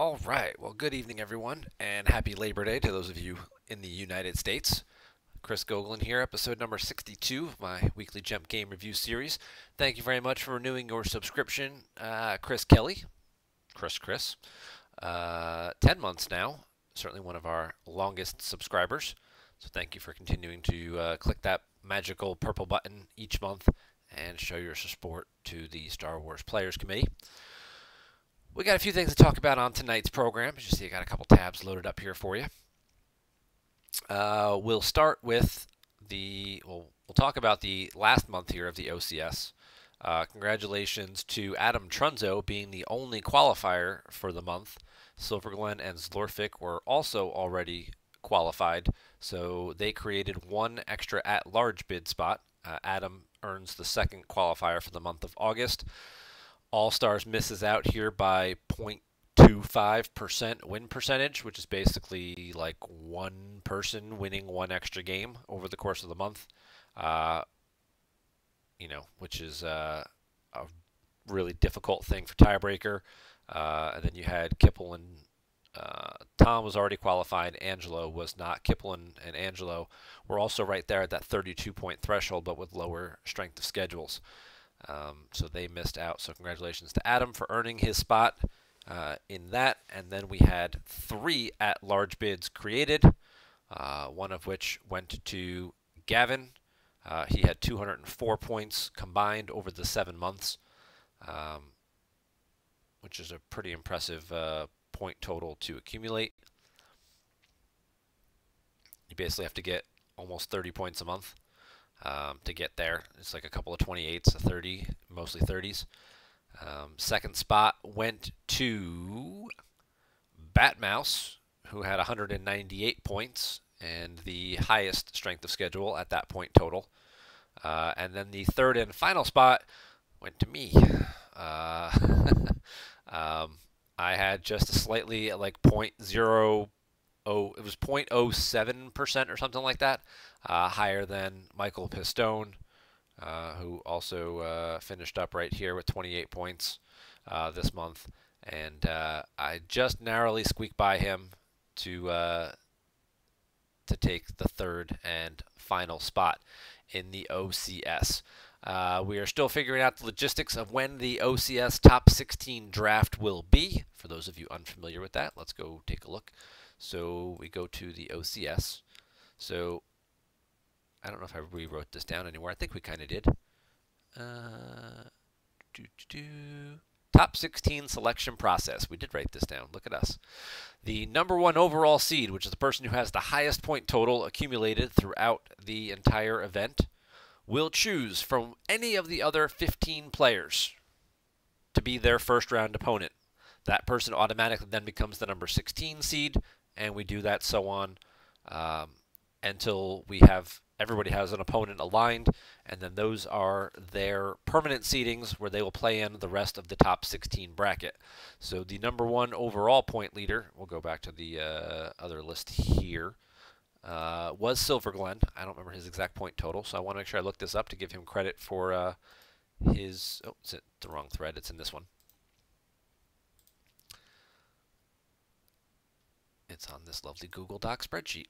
All right. Well, good evening, everyone, and happy Labor Day to those of you in the United States. Chris Goglin here, episode number 62 of my weekly GEMP game review series. Thank you very much for renewing your subscription, Chris Kelly. Chris. 10 months now. Certainly one of our longest subscribers. So thank you for continuing to click that magical purple button each month and show your support to the Star Wars Players Committee. We got a few things to talk about on tonight's program. As you see, I got a couple tabs loaded up here for you. We'll start with we'll talk about the last month here of the OCS. Congratulations to Adam Trunzo being the only qualifier for the month. Silver Glen and Zlorfik were also already qualified, so they created one extra at-large bid spot. Adam earns the second qualifier for the month of August. All-Stars misses out here by 0.25% win percentage, which is basically like one person winning one extra game over the course of the month. Which is a really difficult thing for tiebreaker. And then you had Kipple and Tom was already qualified. Angelo was not. Kipple and Angelo were also right there at that 32-point threshold, but with lower strength of schedules. So they missed out. So congratulations to Adam for earning his spot in that. And then we had 3 at-large bids created, one of which went to Gavin. He had 204 points combined over the 7 months, which is a pretty impressive point total to accumulate. You basically have to get almost 30 points a month to get there. It's like a couple of 28s, a 30, mostly 30s. Second spot went to Batmouse, who had 198 points and the highest strength of schedule at that point total. And then the third and final spot went to me. I had just a slightly like 0.0, it was 0.07% or something like that, higher than Michael Pistone, who also finished up right here with 28 points this month. And I just narrowly squeaked by him to take the third and final spot in the OCS. We are still figuring out the logistics of when the OCS top 16 draft will be. For those of you unfamiliar with that, let's go take a look. So we go to the OCS. So I don't know if I rewrote this down anywhere. I think we kind of did. Top 16 selection process. We did write this down. Look at us. The number 1 overall seed, which is the person who has the highest point total accumulated throughout the entire event, will choose from any of the other 15 players to be their first round opponent. That person automatically then becomes the number 16 seed, and we do that so on until everybody has an opponent aligned, and then those are their permanent seedings where they will play in the rest of the top 16 bracket. So the number 1 overall point leader, we'll go back to the other list here, was Silver Glen. I don't remember his exact point total, so I want to make sure I look this up to give him credit for his... Oh, it's the wrong thread. It's in this one. It's on this lovely Google Doc spreadsheet.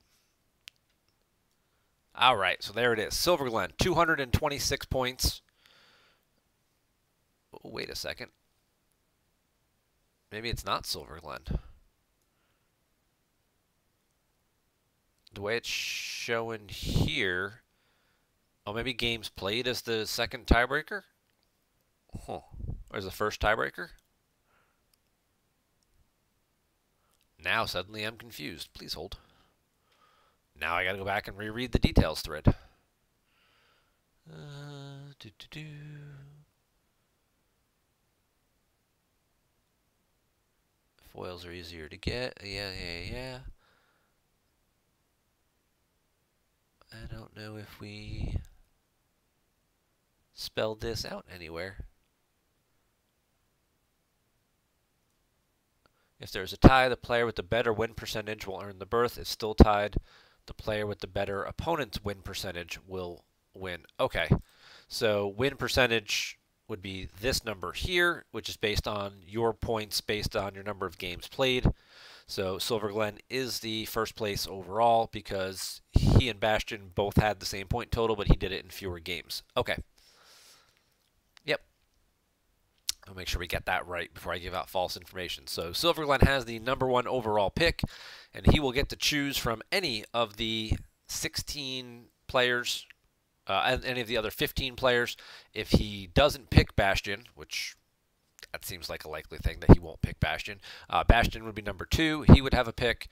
All right, so there it is. Silver Glen, 226 points. Oh, wait a second. Maybe it's not Silver Glen. The way it's showing here... Oh, maybe games played as the second tiebreaker? Huh. Or as the first tiebreaker? Now suddenly I'm confused. Please hold. Now I gotta go back and reread the details thread. Foils are easier to get. Yeah. I don't know if we spelled this out anywhere. If there's a tie, the player with the better win percentage will earn the berth. If still tied, the player with the better opponent's win percentage will win. Okay, so win percentage would be this number here, which is based on your points based on your number of games played. So Silver Glenn is the first place overall because he and Bastion both had the same point total, but he did it in fewer games. Okay. Yep. I'll make sure we get that right before I give out false information. So Silver Glenn has the #1 overall pick, and he will get to choose from any of the 16 players, and any of the other 15 players. If he doesn't pick Bastion, which that seems like a likely thing that he won't pick Bastion. Bastion would be #2. He would have a pick.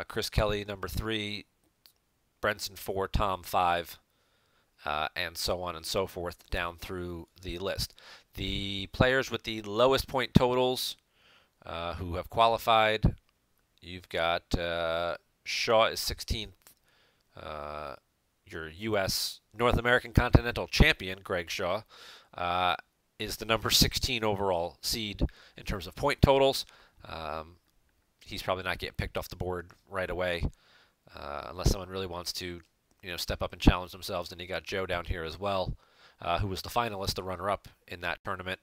Chris Kelly #3. Brenson 4. Tom 5. And so on and so forth down through the list. The players with the lowest point totals who have qualified, you've got Shaw is 16th. Your U.S. North American Continental Champion, Greg Shaw, is the number 16 overall seed in terms of point totals. He's probably not getting picked off the board right away unless someone really wants to, step up and challenge themselves. And you got Joe down here as well, who was the finalist, the runner-up in that tournament.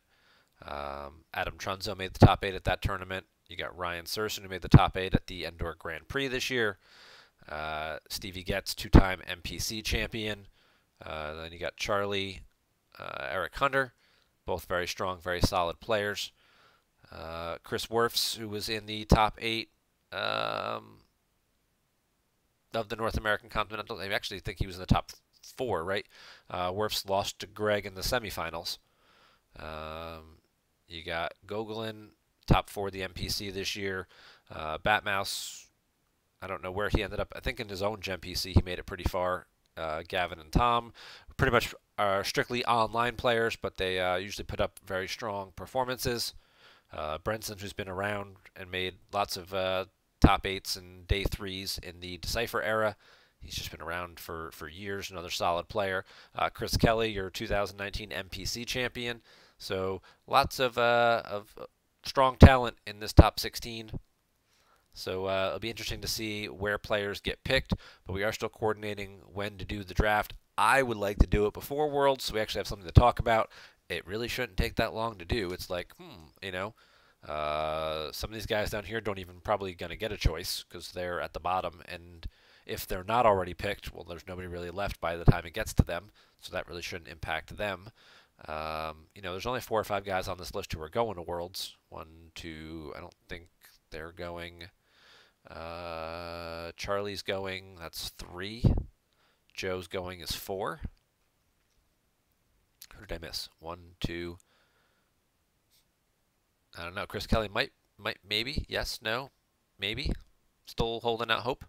Adam Trunzo made the top 8 at that tournament. You got Ryan Serson, who made the top 8 at the Endor Grand Prix this year. Stevie Getz, 2-time MPC champion. Then you got Charlie, Eric Hunter, both very strong, very solid players. Chris Werfs, who was in the top 8 of the North American Continental. I actually think he was in the top 4, right? Werfs lost to Greg in the semifinals. You got Gogolin, top 4 of the MPC this year. Batmouse, I don't know where he ended up. I think in his own GEMP PC he made it pretty far. Gavin and Tom pretty much are strictly online players, but they usually put up very strong performances. Brenson, who's been around and made lots of top 8s and day 3s in the Decipher era. He's just been around for years, another solid player. Chris Kelly, your 2019 MPC champion. So lots of strong talent in this top 16. So it'll be interesting to see where players get picked, but we are still coordinating when to do the draft. I would like to do it before Worlds, so we actually have something to talk about. It really shouldn't take that long to do. It's like, some of these guys down here don't even probably going to get a choice because they're at the bottom, and if they're not already picked, well, there's nobody really left by the time it gets to them, so that really shouldn't impact them. There's only 4 or 5 guys on this list who are going to Worlds. 1, 2, I don't think they're going. Charlie's going, that's 3. Joe's going is 4. Who did I miss? 1, 2. I don't know. Chris Kelly might, maybe. Yes, no, maybe. Still holding out hope.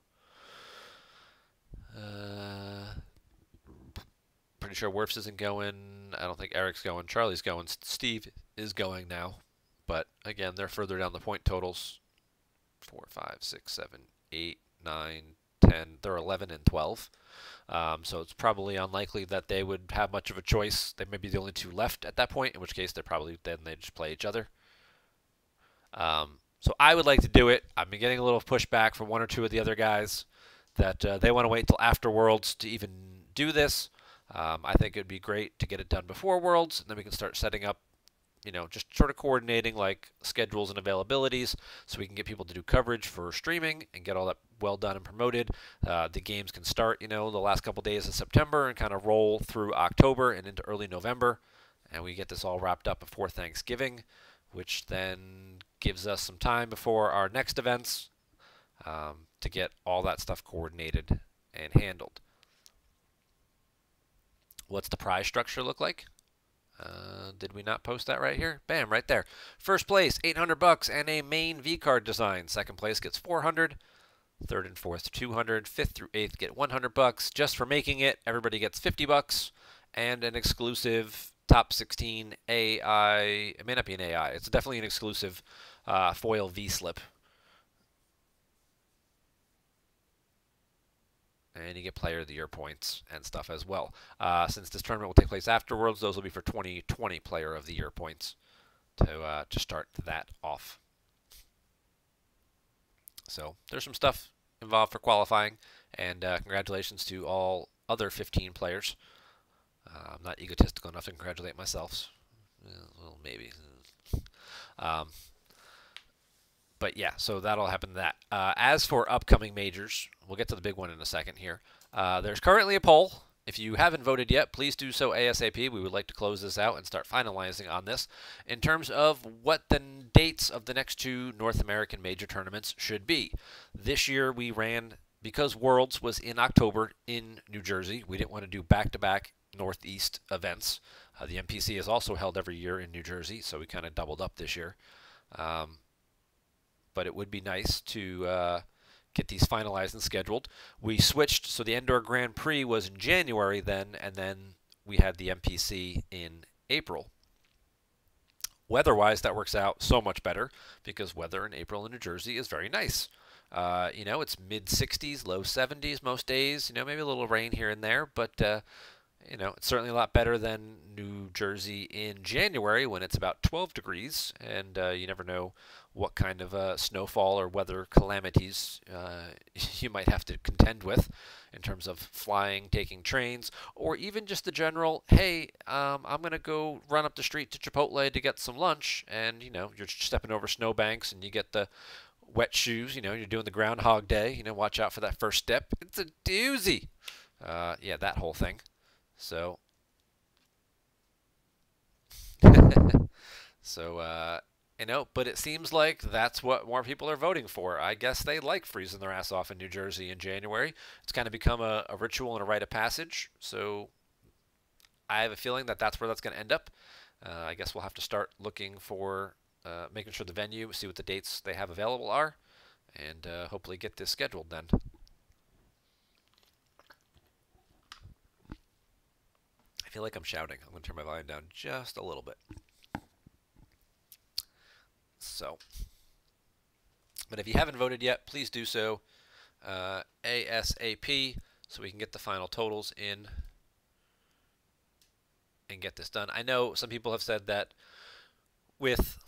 Pretty sure Werfs isn't going. I don't think Eric's going. Charlie's going. Steve is going now. But again, they're further down the point totals. 4, 5, 6, 7, 8, 9, 10. They're 11 and 12. So it's probably unlikely that they would have much of a choice. They may be the only 2 left at that point, in which case they just play each other. So I would like to do it. I've been getting a little pushback from 1 or 2 of the other guys that they want to wait until after Worlds to even do this. I think it would be great to get it done before Worlds, and then we can start setting up, just sort of coordinating like schedules and availabilities so we can get people to do coverage for streaming and get all that well done and promoted. The games can start, the last couple days of September and kind of roll through October and into early November, and we get this all wrapped up before Thanksgiving, which then gives us some time before our next events to get all that stuff coordinated and handled. What's the prize structure look like? Did we not post that right here? Bam, right there. First place, $800 and a main V-card design. Second place gets $400. Third and fourth, $200. Fifth through eighth get $100. Just for making it, everybody gets $50 and an exclusive top 16 AI. It may not be an AI. It's definitely an exclusive foil V-slip. And you get Player of the Year points and stuff as well. Since this tournament will take place afterwards, those will be for 2020 Player of the Year points to start that off. So there's some stuff involved for qualifying, and congratulations to all other 15 players. I'm not egotistical enough to congratulate myself. Well, maybe. Um, but yeah, so that'll happen to that. As for upcoming majors, we'll get to the big one in a second here. There's currently a poll. If you haven't voted yet, please do so ASAP. We would like to close this out and start finalizing on this in terms of what the dates of the next two North American major tournaments should be. This year we ran, because Worlds was in October in New Jersey, we didn't want to do back-to-back Northeast events. The MPC is also held every year in New Jersey, so we kind of doubled up this year. But it would be nice to get these finalized and scheduled. We switched, so the Indoor Grand Prix was in January then, and then we had the MPC in April. Weather-wise, that works out so much better because weather in April in New Jersey is very nice. It's mid-60s, low 70s most days. Maybe a little rain here and there, but it's certainly a lot better than New Jersey in January when it's about 12 degrees, and you never know what kind of snowfall or weather calamities you might have to contend with in terms of flying, taking trains, or even just the general, hey, I'm going to go run up the street to Chipotle to get some lunch, and, you're stepping over snowbanks and you get the wet shoes, you're doing the Groundhog Day, watch out for that first step. It's a doozy. Yeah, that whole thing. So, but it seems like that's what more people are voting for. I guess they like freezing their ass off in New Jersey in January. It's kind of become a ritual and a rite of passage. So I have a feeling that that's where that's going to end up. I guess we'll have to start looking for making sure the venue, see what the dates they have available are, and hopefully get this scheduled then. I feel like I'm shouting. I'm going to turn my volume down just a little bit. So, but if you haven't voted yet, please do so ASAP so we can get the final totals in and get this done. I know some people have said that with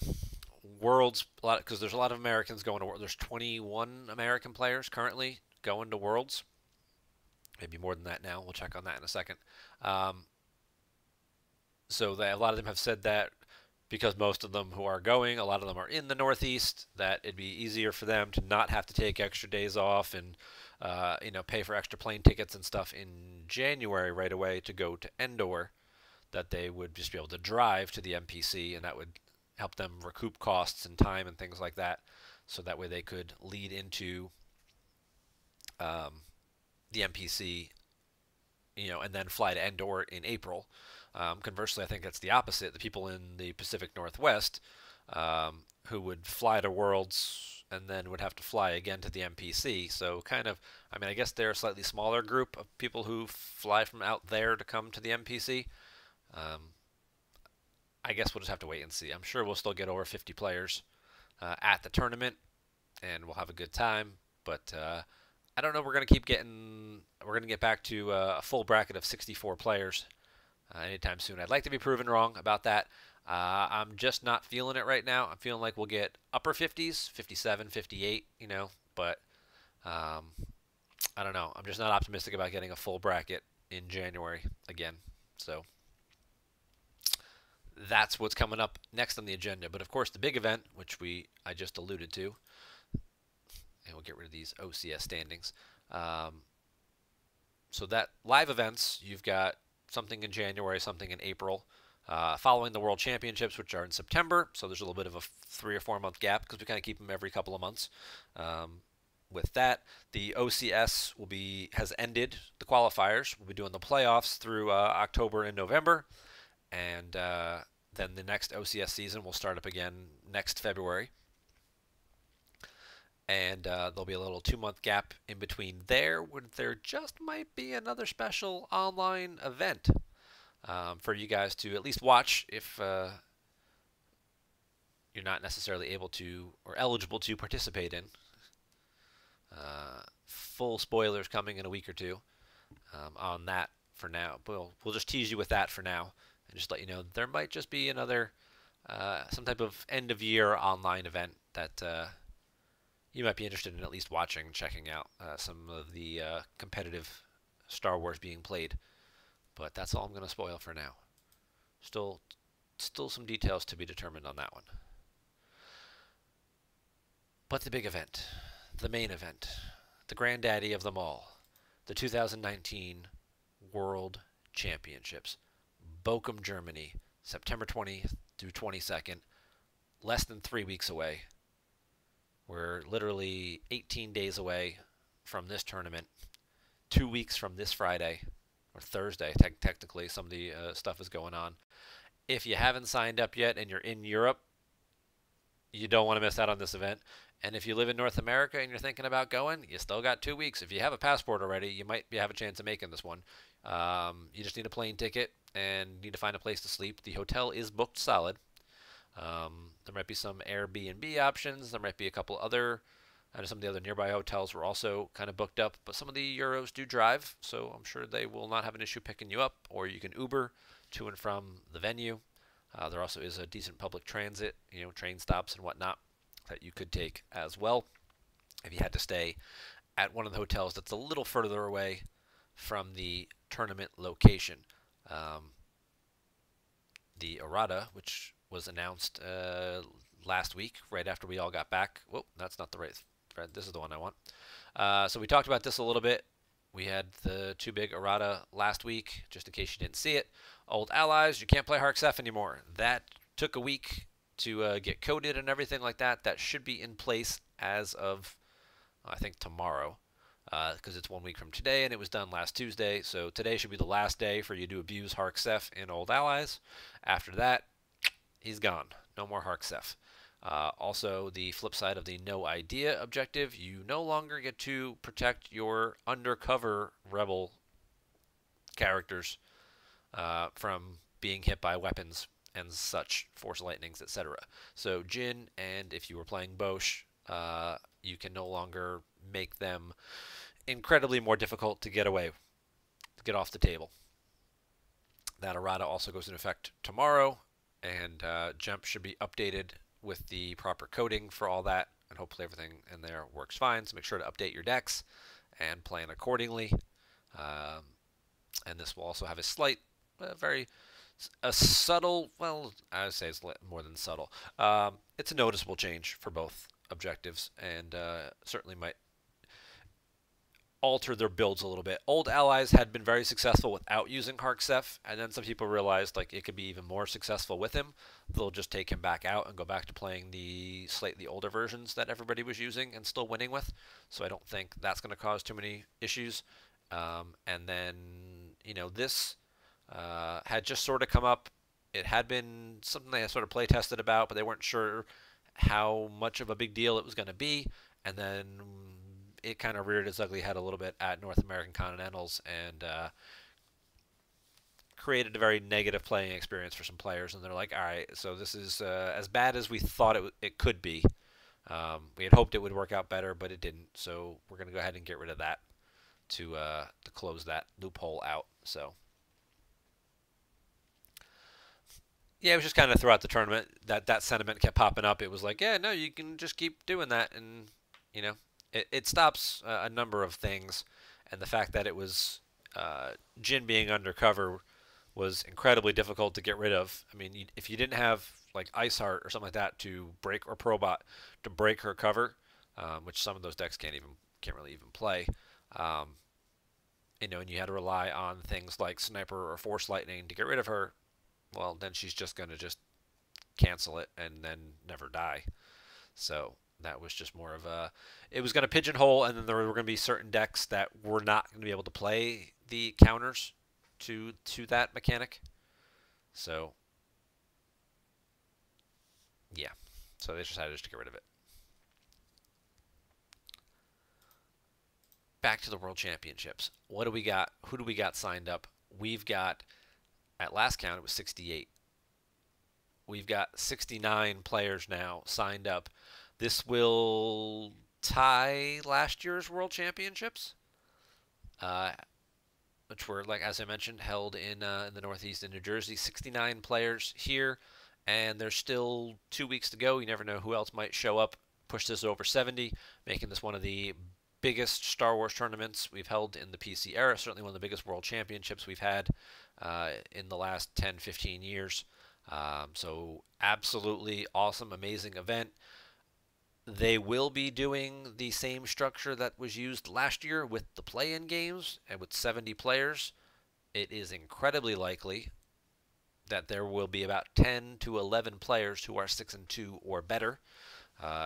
Worlds, because there's a lot of Americans going to Worlds. There's 21 American players currently going to Worlds. Maybe more than that now. We'll check on that in a second. So a lot of them have said that because most of them who are going, a lot of them are in the Northeast, that it'd be easier for them to not have to take extra days off and pay for extra plane tickets and stuff in January right away to go to Endor, that they would just be able to drive to the MPC, and that would help them recoup costs and time and things like that, so that way they could lead into the MPC, and then fly to Endor in April. Conversely, I think it's the opposite. The people in the Pacific Northwest who would fly to Worlds and then would have to fly again to the MPC. So I guess they're a slightly smaller group of people who fly from out there to come to the MPC. I guess we'll just have to wait and see. I'm sure we'll still get over 50 players at the tournament, and we'll have a good time. But I don't know. We're going to get back to a full bracket of 64 players anytime soon. I'd like to be proven wrong about that. I'm just not feeling it right now. I'm feeling like we'll get upper 50s, 57, 58, but I don't know. I'm just not optimistic about getting a full bracket in January again. So that's what's coming up next on the agenda. But of course, the big event, which I just alluded to, and we'll get rid of these OCS standings. So that live events, you've got something in January, something in April, following the World Championships, which are in September. So there's a little bit of a 3 or 4 month gap because we kind of keep them every couple of months. With that, the OCS has ended the qualifiers. We'll be doing the playoffs through October and November, and then the next OCS season will start up again next February. And there'll be a little 2 month gap in between there, where there just might be another special online event for you guys to at least watch if you're not necessarily able to or eligible to participate in. Full spoilers coming in a week or two on that for now. We'll just tease you with that for now and just let you know there might just be another some type of end of year online event that you might be interested in at least watching, checking out some of the competitive Star Wars being played. But that's all I'm going to spoil for now. Still still some details to be determined on that one. But the big event, the main event, the granddaddy of them all, the 2019 World Championships. Bochum, Germany, September 20th through 22nd, less than 3 weeks away. We're literally 18 days away from this tournament, 2 weeks from this Friday, or Thursday, technically. Some of the stuff is going on. If you haven't signed up yet and you're in Europe, you don't want to miss out on this event. And if you live in North America and you're thinking about going, you still got 2 weeks. If you have a passport already, you might have a chance of making this one. You just need a plane ticket and need to find a place to sleep. The hotel is booked solid. There might be some Airbnb options. There might be a couple other, some of the other nearby hotels were also kind of booked up. But some of the Euros do drive, so I'm sure they will not have an issue picking you up. Or you can Uber to and from the venue. There also is a decent public transit, train stops and whatnot that you could take as well if you had to stay at one of the hotels that's a little further away from the tournament location. The errata, which was announced last week, right after we all got back. Whoa, that's not the right thread. This is the one I want. So we talked about this a little bit. We had the two big errata last week, just in case you didn't see it. Old Allies, you can't play Harks F anymore. That took a week to get coded and everything like that. That should be in place as of, I think, tomorrow, because it's 1 week from today, and it was done last Tuesday. So today should be the last day for you to abuse Harks F in Old Allies. After that, he's gone. No more Harks F. Also, the flip side of the no idea objective, you no longer get to protect your undercover rebel characters from being hit by weapons and such, force lightnings, etc. So Jin, and if you were playing Bosch, you can no longer make them incredibly more difficult to get away, to get off the table. That errata also goes into effect tomorrow, and GEMP should be updated with the proper coding for all that, and hopefully everything in there works fine. So make sure to update your decks and plan accordingly. And this will also have a slight, a subtle, well, I would say it's more than subtle. It's a noticeable change for both objectives, and certainly might alter their builds a little bit. Old Allies had been very successful without using Harks F, and then some people realized like it could be even more successful with him. They'll just take him back out and go back to playing the slightly older versions that everybody was using and still winning with. So I don't think that's going to cause too many issues. And then, this had just sort of come up. It had been something they sort of play tested about, but they weren't sure how much of a big deal it was going to be. And then it kind of reared its ugly head a little bit at North American Continentals and created a very negative playing experience for some players. And they're like, all right, so this is as bad as we thought it could be. We had hoped it would work out better, but it didn't. So we're going to go ahead and get rid of that to close that loophole out. So yeah, it was just kind of throughout the tournament that sentiment kept popping up. It was like, yeah, no, you can just keep doing that, and it stops a number of things, and the fact that it was Jin being undercover was incredibly difficult to get rid of. I mean, if you didn't have like Ice Heart or something like that to break, or Probot to break her cover, which some of those decks can't really even play, and you had to rely on things like Sniper or Force Lightning to get rid of her. Well, then she's just going to just cancel it and then never die. So that was just more of a, it was going to pigeonhole, and then there were going to be certain decks that were not going to be able to play the counters to that mechanic. So yeah, so they decided just to get rid of it. Back to the World Championships. What do we got? Who do we got signed up? We've got, at last count, it was 68. We've got 69 players now signed up. This will tie last year's World Championships, which were, like as I mentioned, held in the Northeast in New Jersey. 69 players here, and there's still 2 weeks to go. You never know who else might show up, push this over 70, making this one of the biggest Star Wars tournaments we've held in the PC era. Certainly one of the biggest World Championships we've had in the last 10, 15 years. So absolutely awesome, amazing event. They will be doing the same structure that was used last year with the play-in games and with 70 players. It is incredibly likely that there will be about 10 to 11 players who are 6-2 or better.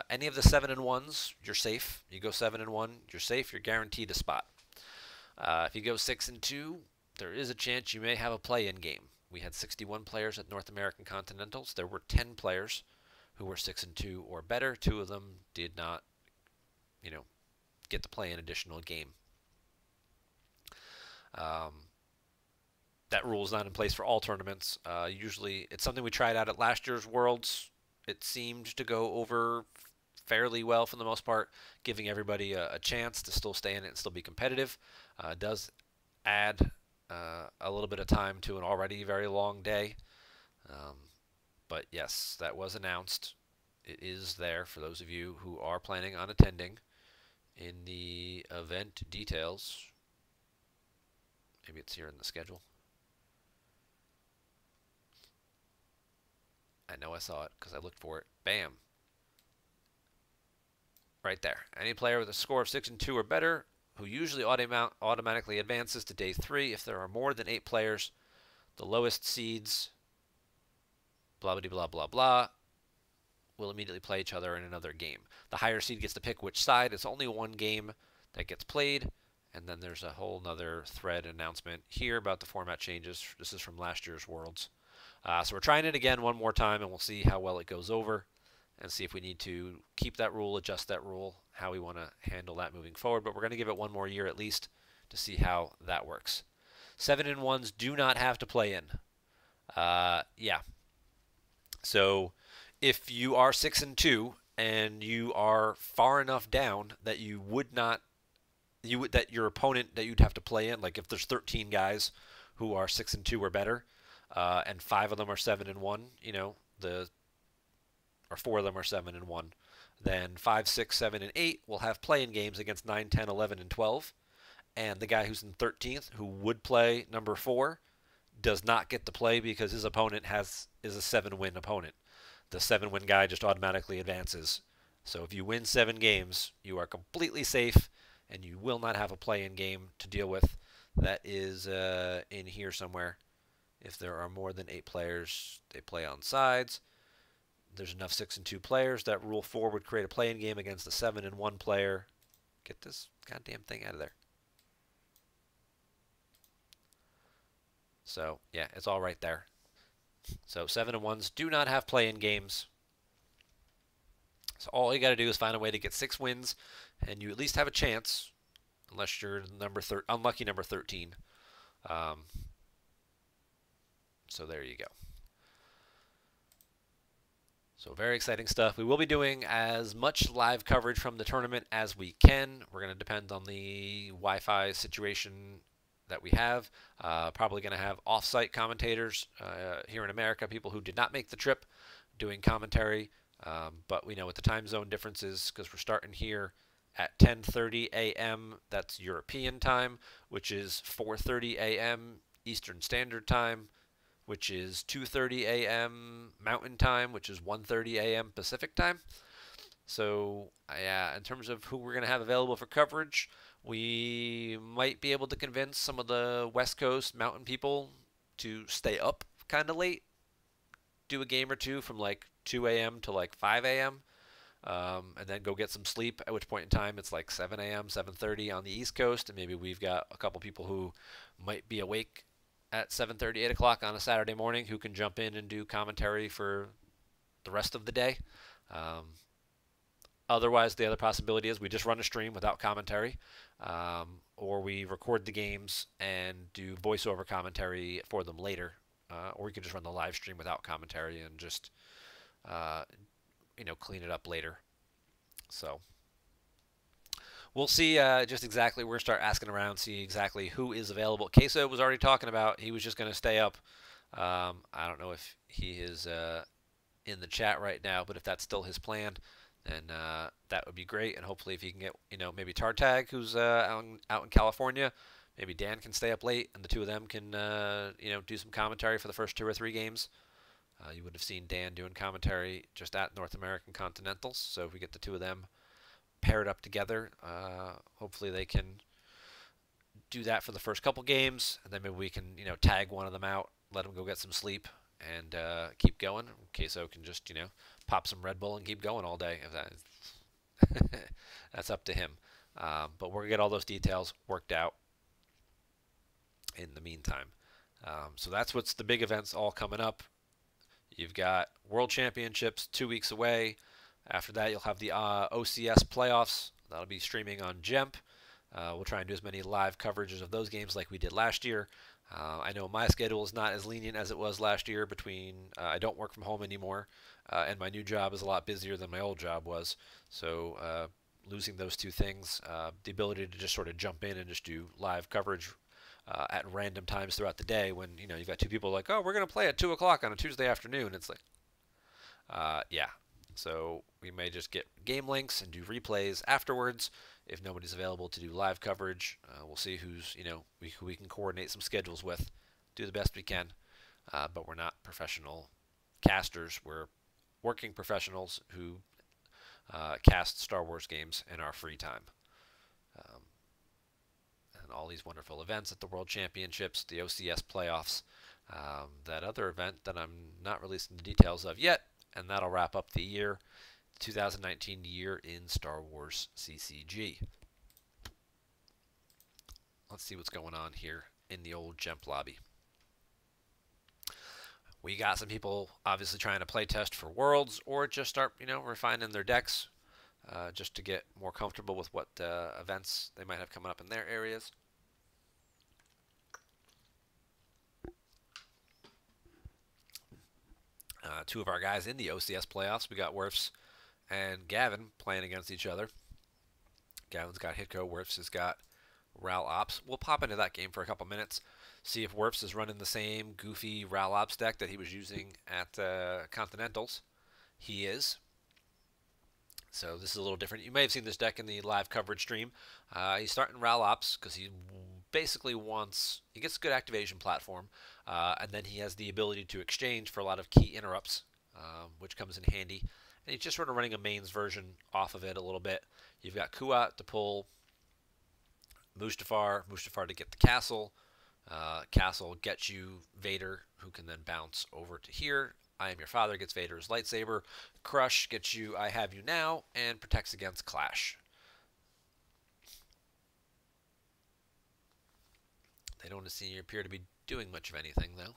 Any of the 7-1s, you're safe. You go 7-1, you're safe. You're guaranteed a spot. If you go 6-2, there is a chance you may have a play-in game. We had 61 players at North American Continentals. There were 10 players who were 6-2 or better. 2 of them did not, you know, get to play an additional game. Um, that rule is not in place for all tournaments. Usually, it's something we tried out at last year's Worlds. It seemed to go over fairly well for the most part, giving everybody a chance to still stay in it and still be competitive. It does add a little bit of time to an already very long day. But yes, that was announced. It is there for those of you who are planning on attending in the event details. Maybe it's here in the schedule. I know I saw it because I looked for it. Bam. Right there. Any player with a score of 6-2 or better who usually automatically advances to day 3 if there are more than 8 players. The lowest seeds, blah, blah, blah, blah, blah, will immediately play each other in another game. The higher seed gets to pick which side. It's only one game that gets played. And then there's a whole nother thread announcement here about the format changes. This is from last year's Worlds. So we're trying it again one more time, and we'll see how well it goes over and see if we need to keep that rule, adjust that rule, how we want to handle that moving forward. But we're going to give it one more year at least to see how that works. 7-1s do not have to play in. Yeah. So if you are 6-2 and you are far enough down that you would not, that your opponent that you'd have to play in, like if there's 13 guys who are 6-2 or better, and 5 of them are 7-1, or 4 of them are 7-1, then 5, 6, 7, and 8 will have play-in games against 9, 10, 11, and 12. And the guy who's in 13th, who would play number 4, does not get to play because his opponent is a 7-win opponent. The 7-win guy just automatically advances. So if you win 7 games, you are completely safe, and you will not have a play-in game to deal with. That is in here somewhere. If there are more than 8 players, they play on sides. There's enough 6-2 players that Rule 4 would create a play-in game against a 7-1 player. Get this goddamn thing out of there. So, yeah, it's all right there. So 7-1s do not have play-in games. So all you got to do is find a way to get 6 wins, and you at least have a chance, unless you're unlucky number 13. So there you go. So very exciting stuff. We will be doing as much live coverage from the tournament as we can. We're going to depend on the Wi-Fi situation that we have. Probably going to have off-site commentators here in America, people who did not make the trip doing commentary. But we know with the time zone differences, because we're starting here at 10:30 a.m. That's European time, which is 4:30 a.m. Eastern Standard Time, which is 2:30 a.m. Mountain Time, which is 1:30 a.m. Pacific Time. So, yeah, in terms of who we're going to have available for coverage, we might be able to convince some of the West Coast mountain people to stay up kind of late, do a game or two from like 2 a.m. to like 5 a.m., and then go get some sleep, at which point in time it's like 7 a.m., 7:30 on the East Coast, and maybe we've got a couple people who might be awake at 7:30, 8 o'clock on a Saturday morning who can jump in and do commentary for the rest of the day. Otherwise, the other possibility is we just run a stream without commentary, or we record the games and do voiceover commentary for them later, or we could just run the live stream without commentary and just clean it up later. So we'll see just exactly. We're going to start asking around, see exactly who is available. Queso was already talking about he was just going to stay up. I don't know if he is in the chat right now, but if that's still his plan, then that would be great. And hopefully if he can get, maybe Tartag, who's out in California, maybe Dan can stay up late, and the two of them can, do some commentary for the first 2 or 3 games. You would have seen Dan doing commentary just at North American Continentals. So if we get the two of them paired up together, hopefully they can do that for the first couple games, and then maybe we can tag one of them out, let them go get some sleep, and keep going. Queso can just pop some Red Bull and keep going all day. If that's up to him. But we're gonna get all those details worked out in the meantime. So that's what's the big events all coming up. You've got World Championships 2 weeks away. After that, you'll have the OCS playoffs. That'll be streaming on GEMP. We'll try and do as many live coverages of those games like we did last year. I know my schedule is not as lenient as it was last year between I don't work from home anymore, and my new job is a lot busier than my old job was. So losing those two things, the ability to just sort of jump in and just do live coverage at random times throughout the day when you've got two people like, oh, we're going to play at 2 o'clock on a Tuesday afternoon. It's like, yeah. So we may just get game links and do replays afterwards if nobody's available to do live coverage. We'll see who's who we can coordinate some schedules with, do the best we can. But we're not professional casters. We're working professionals who cast Star Wars games in our free time. And all these wonderful events at the World Championships, the OCS playoffs, that other event that I'm not releasing the details of yet, and that'll wrap up the year, 2019 year in Star Wars CCG. Let's see what's going on here in the old GEMP lobby. We got some people obviously trying to play test for Worlds or just start, refining their decks just to get more comfortable with what events they might have coming up in their areas. Two of our guys in the OCS playoffs, we got Werfs and Gavin playing against each other. Gavin's got Hitco, Werfs has got Ral Ops. We'll pop into that game for a couple minutes, see if Werfs is running the same goofy Ral Ops deck that he was using at Continentals. He is. So this is a little different. You may have seen this deck in the live coverage stream. He's starting Ral Ops because he basically he gets a good activation platform, and then he has the ability to exchange for a lot of key interrupts, which comes in handy. And he's just sort of running a mains version off of it a little bit. You've got Kuat to pull Mustafar to get the castle. Castle gets you Vader, who can then bounce over to here. I Am Your Father gets Vader's lightsaber. Crush gets you I Have You Now, and protects against Clash. They don't appear to be doing much of anything, though.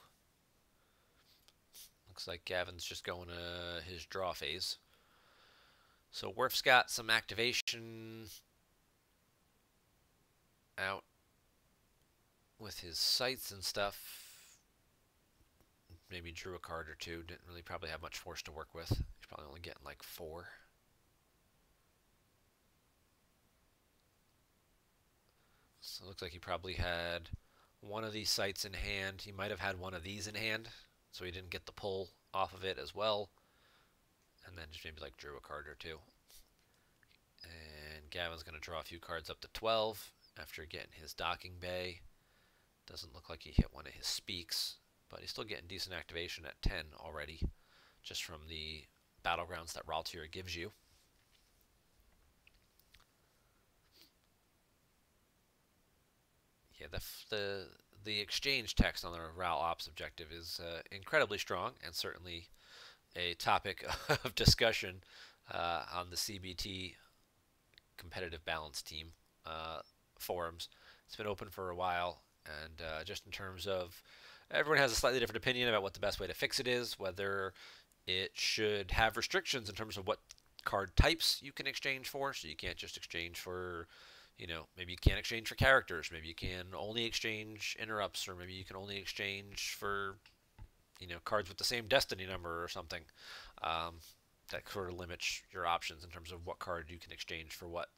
Looks like Gavin's just going to his draw phase. So Werf's got some activation out with his sights and stuff. Maybe drew a card or two. Didn't really probably have much force to work with. He's probably only getting like 4. So it looks like he probably had one of these sights in hand. He might have had one of these in hand, so he didn't get the pull off of it as well. And then just maybe like drew a card or two. And Gavin's going to draw a few cards up to 12 after getting his docking bay. Doesn't look like he hit one of his speaks, but he's still getting decent activation at 10 already, just from the battlegrounds that Raltier gives you. Yeah, the exchange text on the Ral Ops objective is incredibly strong, and certainly a topic of discussion on the CBT competitive balance team forums. It's been open for a while, and just in terms of everyone has a slightly different opinion about what the best way to fix it is, whether it should have restrictions in terms of what card types you can exchange for, so you can't just exchange for, maybe you can't exchange for characters, maybe you can only exchange interrupts, or maybe you can only exchange for, cards with the same destiny number or something. That sort of limits your options in terms of what card you can exchange for what.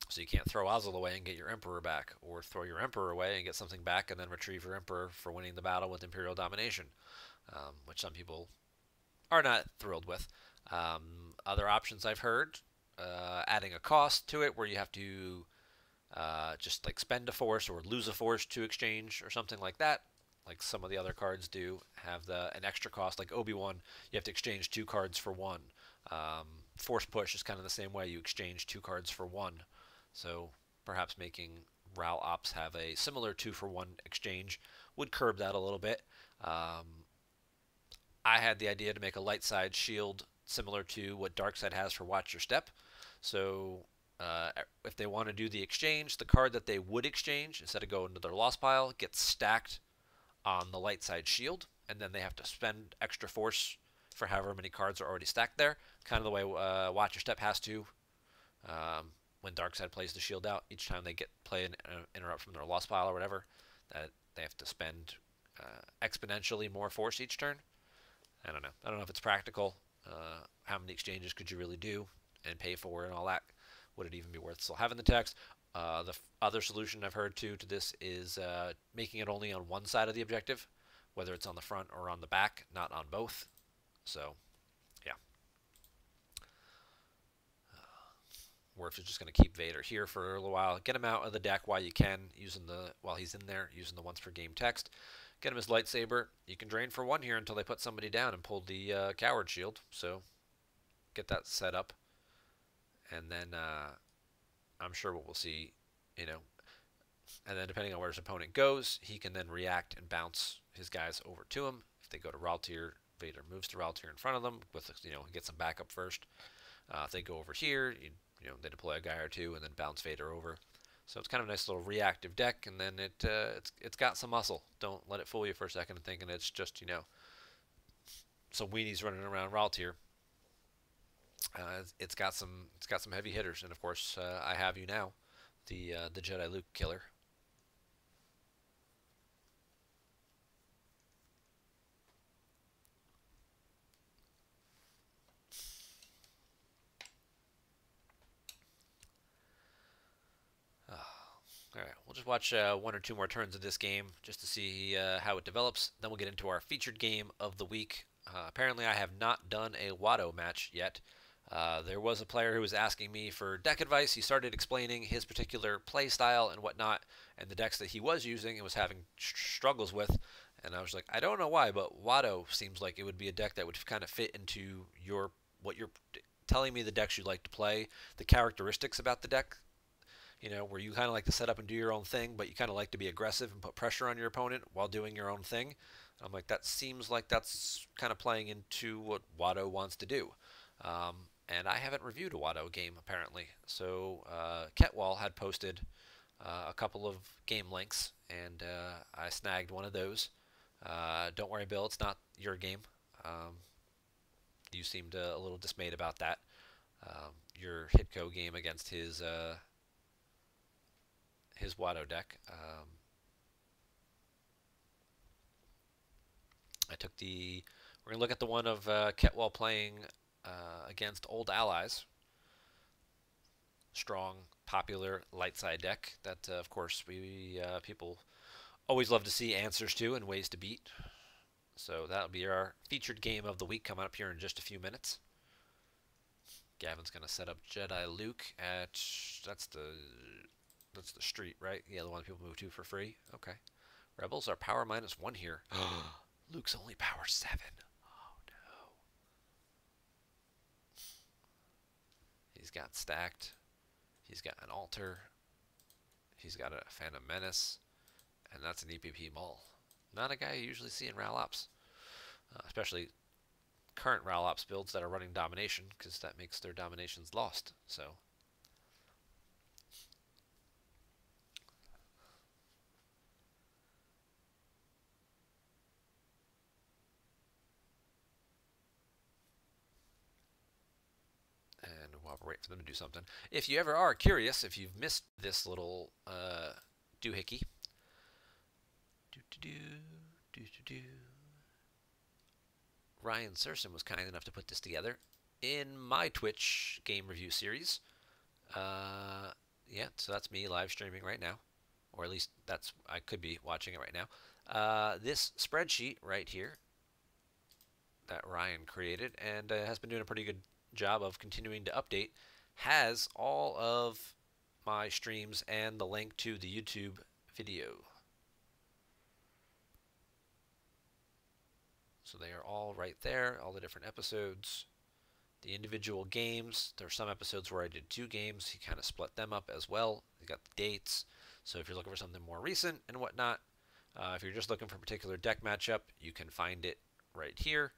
So you can't throw Ozzel away and get your Emperor back, or throw your Emperor away and get something back and then retrieve your Emperor for winning the battle with Imperial Domination, which some people are not thrilled with. Other options I've heard, adding a cost to it where you have to just like spend a force or lose a force to exchange or something like that. like some of the other cards do, have an extra cost. Like Obi-Wan, you have to exchange 2 cards for one. Um, Force Push is kind of the same way. You exchange 2 cards for one. So perhaps making Ral Ops have a similar 2-for-1 exchange would curb that a little bit. I had the idea to make a light side shield similar to what Dark Side has for Watch Your Step. So if they want to do the exchange, the card that they would exchange, instead of going to their lost pile, gets stacked on the light side shield, and then they have to spend extra force for however many cards are already stacked there. Kind of the way Watch Your Step has to when Darkseid plays the shield out. Each time they get play an interrupt from their lost pile or whatever, that they have to spend exponentially more force each turn. I don't know. I don't know if it's practical. How many exchanges could you really do and pay for and all that? Would it even be worth still having the text? The other solution I've heard to this is making it only on one side of the objective, whether it's on the front or on the back, not on both. So, yeah. Or if you're just going to keep Vader here for a little while, get him out of the deck while you can, while he's in there, using the once per game text. Get him his lightsaber. You can drain for 1 here until they put somebody down and pull the coward shield. So get that set up, and then I'm sure what we'll see, and then depending on where his opponent goes, he can then react and bounce his guys over to him. If they go to Raltier, Vader moves to Raltier in front of them with get some backup first. If they go over here, they deploy a guy or two and then bounce Vader over. So it's kind of a nice little reactive deck, and then it's got some muscle. Don't let it fool you for a second thinking it's just some weenies running around Raltier. It's got some heavy hitters, and of course I have you now, the Jedi Luke killer. All right, we'll just watch 1 or 2 more turns of this game just to see how it develops. Then we'll get into our featured game of the week. Apparently, I have not done a Watto match yet. There was a player who was asking me for deck advice. He started explaining his particular play style and whatnot, and the decks that he was using and was having struggles with. And I was like, I don't know why, but Watto seems like it would be a deck that would kind of fit into what you're telling me the decks you like to play, the characteristics about the deck. Where you kind of like to set up and do your own thing, but you kind of like to be aggressive and put pressure on your opponent while doing your own thing. I'm like, that seems like that's kind of playing into what Watto wants to do. And I haven't reviewed a Watto game, apparently. So Ketwall had posted a couple of game links, and I snagged one of those. Don't worry, Bill, it's not your game. You seemed a little dismayed about that. Your Hitco game against his Watto deck. We're going to look at the one of Ketwall playing against Old Allies. Strong, popular, light side deck that, of course, people always love to see answers to and ways to beat. So that'll be our featured game of the week coming up here in just a few minutes. Gavin's going to set up Jedi Luke at... That's the street, right? Yeah, the one people move to for free. Okay. Rebels are power -1 here. Luke's only power 7. Oh, no. He's got stacked. He's got an altar. He's got a Phantom Menace. And that's an EPP Maul. Not a guy you usually see in Ral Ops. Especially current Ral Ops builds that are running Domination, because that makes their Dominations lost. So... while we're waiting for them to do something. If you ever are curious, if you've missed this little doohickey, Ryan Serson was kind enough to put this together in my Twitch game review series. Yeah, so that's me live streaming right now, or at least I could be watching it right now. This spreadsheet right here that Ryan created and has been doing a pretty good job of continuing to update, has all of my streams and the link to the YouTube video. So they are all right there, all the different episodes. The individual games, there are some episodes where I did 2 games. He kind of split them up as well. He got the dates. So if you're looking for something more recent and whatnot, if you're just looking for a particular deck matchup, you can find it right here.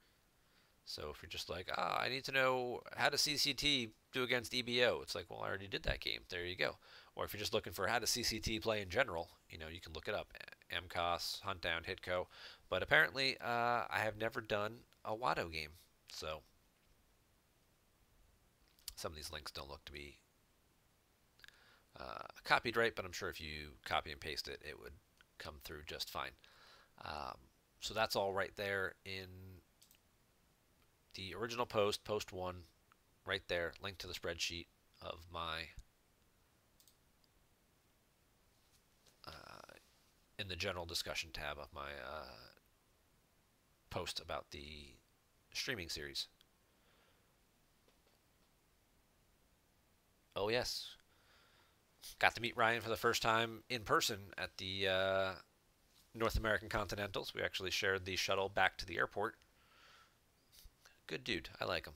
So if you're just like, I need to know how to CCT do against EBO, it's like, well, I already did that game. There you go. Or if you're just looking for how to CCT play in general, you know, you can look it up. MCOS, Huntdown, Hitco. But apparently, I have never done a Watto game. So some of these links don't look to be copied right, but I'm sure if you copy and paste it, it would come through just fine. So that's all right there in the original post, post 1, right there, link to the spreadsheet of my, in the general discussion tab of my post about the streaming series. Oh yes, got to meet Ryan for the first time in person at the North American Continentals. We actually shared the shuttle back to the airport. Good dude. I like him.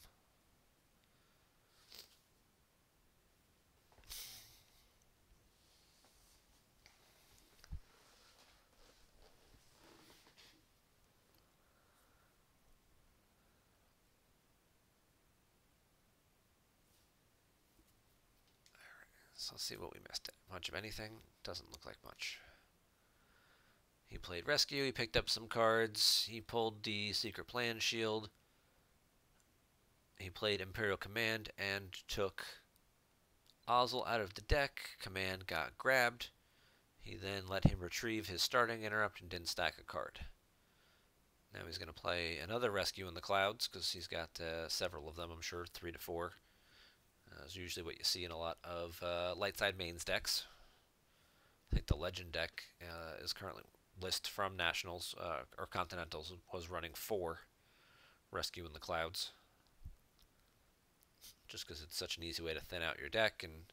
So let's see what we missed. Much of anything? Doesn't look like much. He played Rescue. He picked up some cards. He pulled the Secret Plan Shield. He played Imperial Command and took Ozzel out of the deck. Command got grabbed. He then let him retrieve his starting interrupt and didn't stack a card. Now he's going to play another Rescue in the Clouds because he's got several of them, I'm sure, 3 to 4. Is usually what you see in a lot of light side mains decks. I think the Legend deck is currently list from Nationals or Continentals was running 4 Rescue in the Clouds. Just because it's such an easy way to thin out your deck, and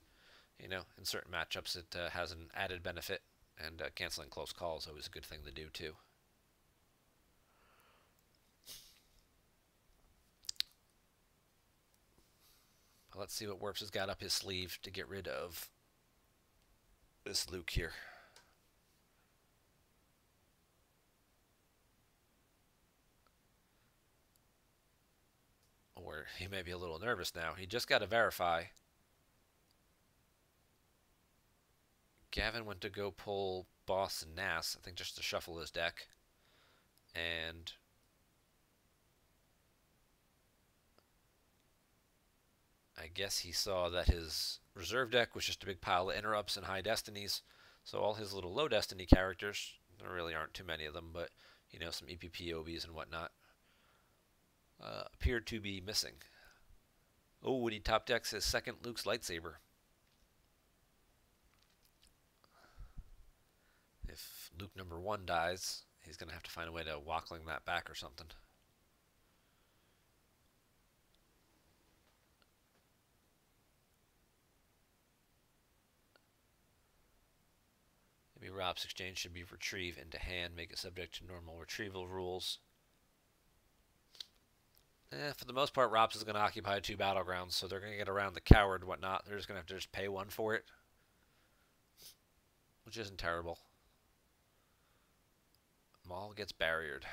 you know, in certain matchups it has an added benefit, and canceling close calls is always a good thing to do too. But let's see what Warps has got up his sleeve to get rid of this Luke here. Or he may be a little nervous now. He just got to verify. Gavin went to go pull Boss and Nass, I think just to shuffle his deck. And I guess he saw that his reserve deck was just a big pile of interrupts and high destinies. So all his little low destiny characters, there really aren't too many of them, but you know, some EPP OBs and whatnot, appeared to be missing. Oh, and he top decks his second Luke's lightsaber. If Luke number 1 dies, he's going to have to find a way to Walkling that back or something. Maybe Rob's Exchange should be retrieve into hand, make it subject to normal retrieval rules. For the most part, Rops is going to occupy 2 battlegrounds, so they're going to get around the coward and whatnot. They're just going to have to just pay 1 for it, which isn't terrible. Maul gets barriered.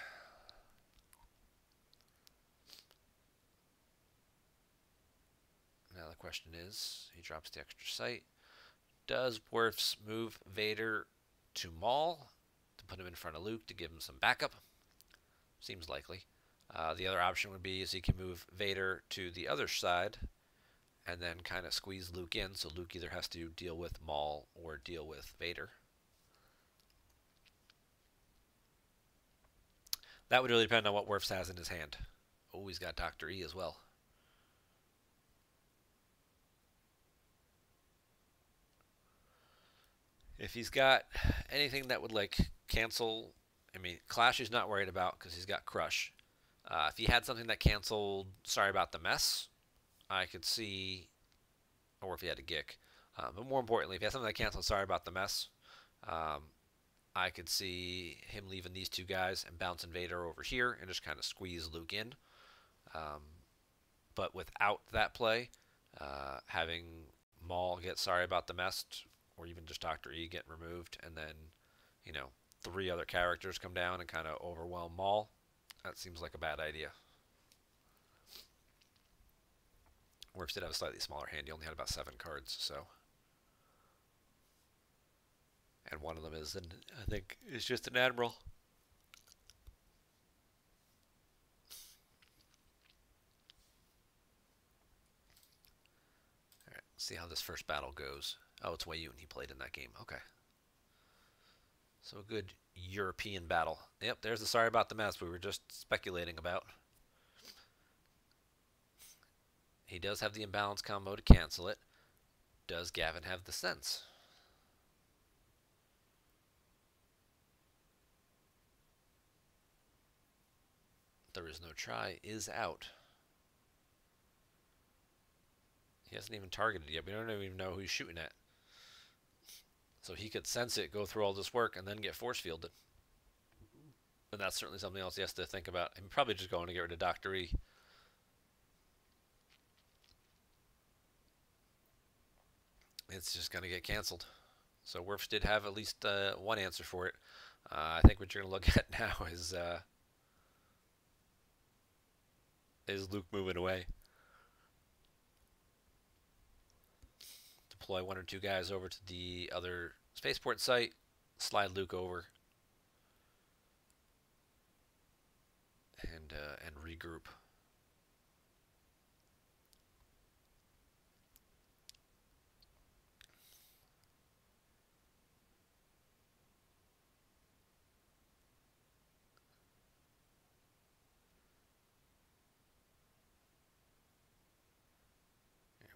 Now the question is, he drops the extra sight. Does Worfs move Vader to Maul to put him in front of Luke to give him some backup? Seems likely. The other option would be is he can move Vader to the other side and then kind of squeeze Luke in, so Luke either has to deal with Maul or deal with Vader. That would really depend on what Worfs has in his hand. Oh, he's got Dr. E as well. If he's got anything that would like cancel, I mean, Clash he's not worried about because he's got Crush. If he had something that canceled Sorry About the Mess, I could see, or if he had a Gick. But more importantly, if he had something that canceled Sorry About the Mess, I could see him leaving these two guys and bouncing Vader over here and just kind of squeeze Luke in. Um, but without that play, having Maul get sorry about the mess, or even just Dr. E getting removed, and then, you know, three other characters come down and kind of overwhelm Maul, that seems like a bad idea. Worf did have a slightly smaller hand. He only had about 7 cards, so. And one of them is, I think, is just an Admiral. All right, see how this first battle goes. Oh, it's Wei Yun. He played in that game. Okay. So a good European battle. Yep, there's the sorry about the mess we were just speculating about. He does have the imbalance combo to cancel it. Does Gavin have the sense? There is no try is out. He hasn't even targeted yet. We don't even know who he's shooting at. So he could sense it, go through all this work, and then get force fielded. And that's certainly something else he has to think about. I'm probably just going to get rid of Dr. E. It's just going to get canceled. So Werfs did have at least one answer for it. I think what you're going to look at now is Luke moving away. Deploy 1 or 2 guys over to the other spaceport site. Slide Luke over. And regroup.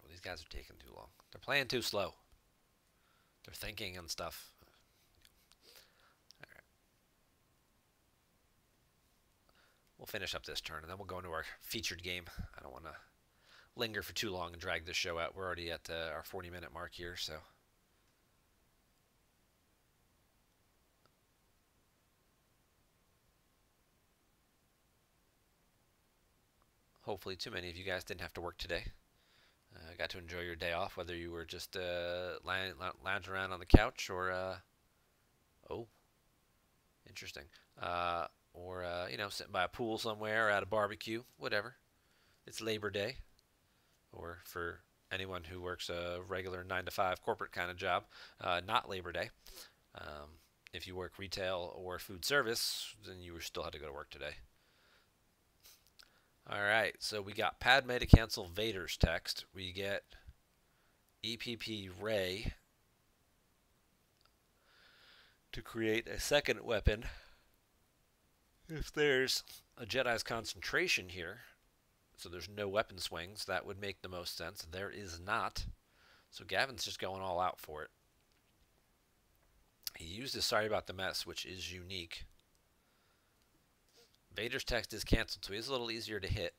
Well, these guys are taking too long. They're playing too slow. They're thinking and stuff. All right. We'll finish up this turn, and then we'll go into our featured game. I don't want to linger for too long and drag this show out. We're already at our 40-minute mark here, so. Hopefully too many of you guys didn't have to work today. Got to enjoy your day off, whether you were just lounging around on the couch or, oh, interesting, or, you know, sitting by a pool somewhere or at a barbecue, whatever. It's Labor Day, or for anyone who works a regular 9-to-5 corporate kind of job, not Labor Day. If you work retail or food service, then you still had to go to work today. Alright, so we got Padme to cancel Vader's text. We get EPP Rey to create a second weapon. If there's a Jedi's concentration here, so there's no weapon swings, that would make the most sense. There is not. So Gavin's just going all out for it. He used his sorry about the mess, which is unique. Vader's text is canceled, so he's a little easier to hit.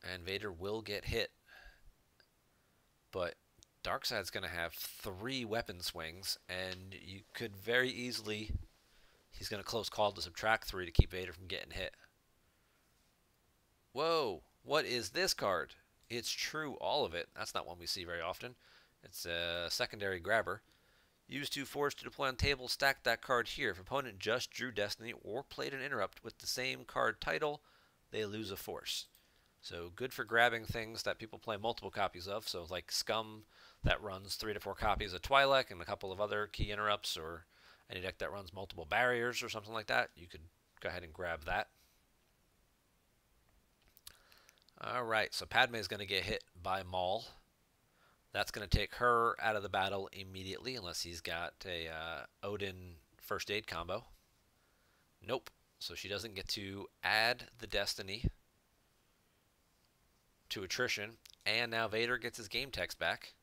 And Vader will get hit. But Darkseid's going to have 3 weapon swings, and you could very easily... He's going to close call to subtract 3 to keep Vader from getting hit. Whoa, what is this card? It's true, all of it. That's not one we see very often. It's a secondary grabber. Use 2 force to deploy on table. Stack that card here. If opponent just drew Destiny or played an interrupt with the same card title, they lose a force. So good for grabbing things that people play multiple copies of. So like Scum that runs 3 to 4 copies of Twi'lek and a couple of other key interrupts, or any deck that runs multiple barriers or something like that. You could go ahead and grab that. Alright, so Padme is going to get hit by Maul. That's going to take her out of the battle immediately, unless he's got a Odin first aid combo. Nope. So she doesn't get to add the Destiny to attrition, and now Vader gets his game text back.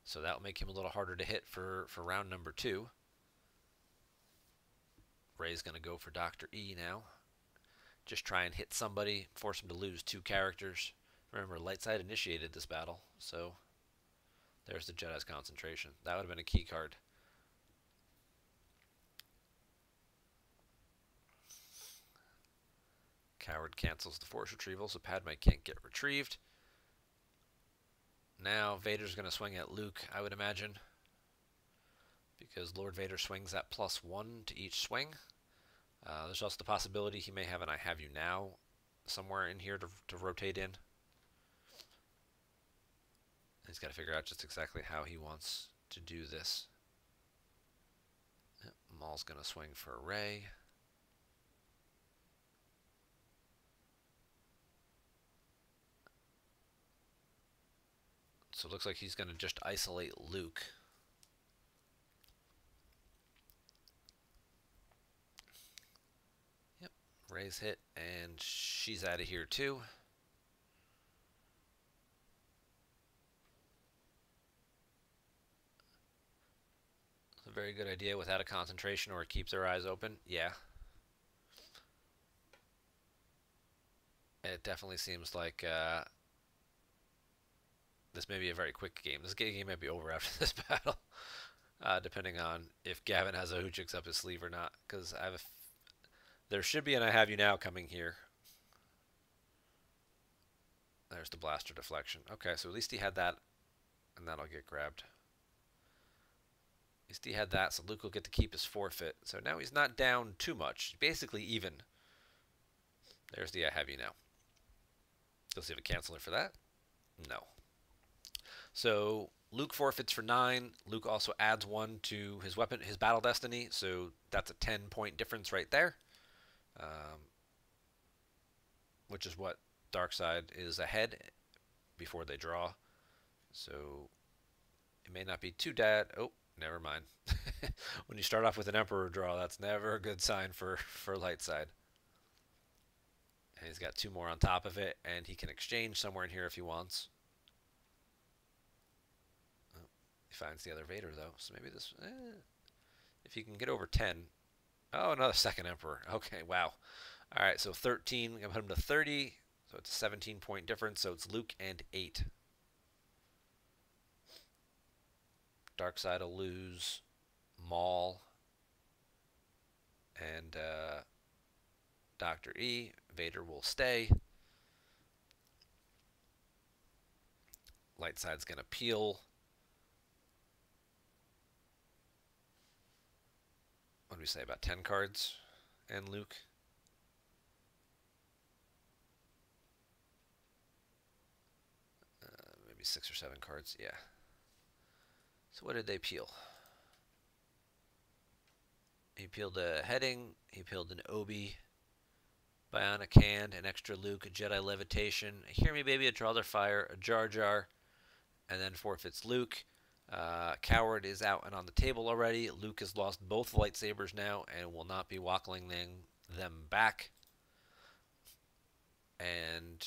So that will make him a little harder to hit for round number 2. Rey's going to go for Dr. E now. Just try and hit somebody, force him to lose 2 characters. Remember, light side initiated this battle, so There's the Jedi's concentration. That would have been a key card. Coward cancels the force retrieval, so Padme can't get retrieved. Now Vader's going to swing at Luke, I would imagine, because Lord Vader swings at +1 to each swing. There's also the possibility he may have an I Have You Now somewhere in here to rotate in. He's got to figure out just exactly how he wants to do this. Yep, Maul's going to swing for Rey. So it looks like he's going to just isolate Luke. Yep, Rey's hit, and she's out of here too. It's a very good idea without a concentration, or keep their eyes open. Yeah. It definitely seems like this may be a very quick game. This game might be over after this battle, depending on if Gavin has a Hoochix up his sleeve or not. Because there should be an I Have You Now coming here. There's the blaster deflection. Okay, so at least he had that, and that'll get grabbed. At least he had that, so Luke will get to keep his forfeit. So now he's not down too much. Basically even. There's the I Have You Now. Does he have a canceler for that? No. So Luke forfeits for 9. Luke also adds 1 to his weapon, his battle destiny. So that's a 10-point difference right there, which is what Darkseid is ahead before they draw. So it may not be too bad. Oh, never mind. When you start off with an Emperor draw, that's never a good sign for light side. And he's got 2 more on top of it, and he can exchange somewhere in here if he wants. Oh, he finds the other Vader, though, so maybe this... if he can get over 10... Oh, another second Emperor. Okay, wow. All right, so 13. I'm going to put him to 30, so it's a 17-point difference, so it's Luke and 8. Darkseid will lose Maul and Dr. E. Vader will stay. Light side's going to peel. What do we say, about 10 cards? And Luke? Maybe 6 or 7 cards, yeah. So what did they peel? He peeled a Heading, he peeled an Obi, Bionic Hand, an extra Luke, a Jedi Levitation, a Hear Me Baby, a Draw Their Fire, a Jar Jar, and then forfeits Luke. Coward is out and on the table already. Luke has lost both lightsabers now and will not be wackling them back. And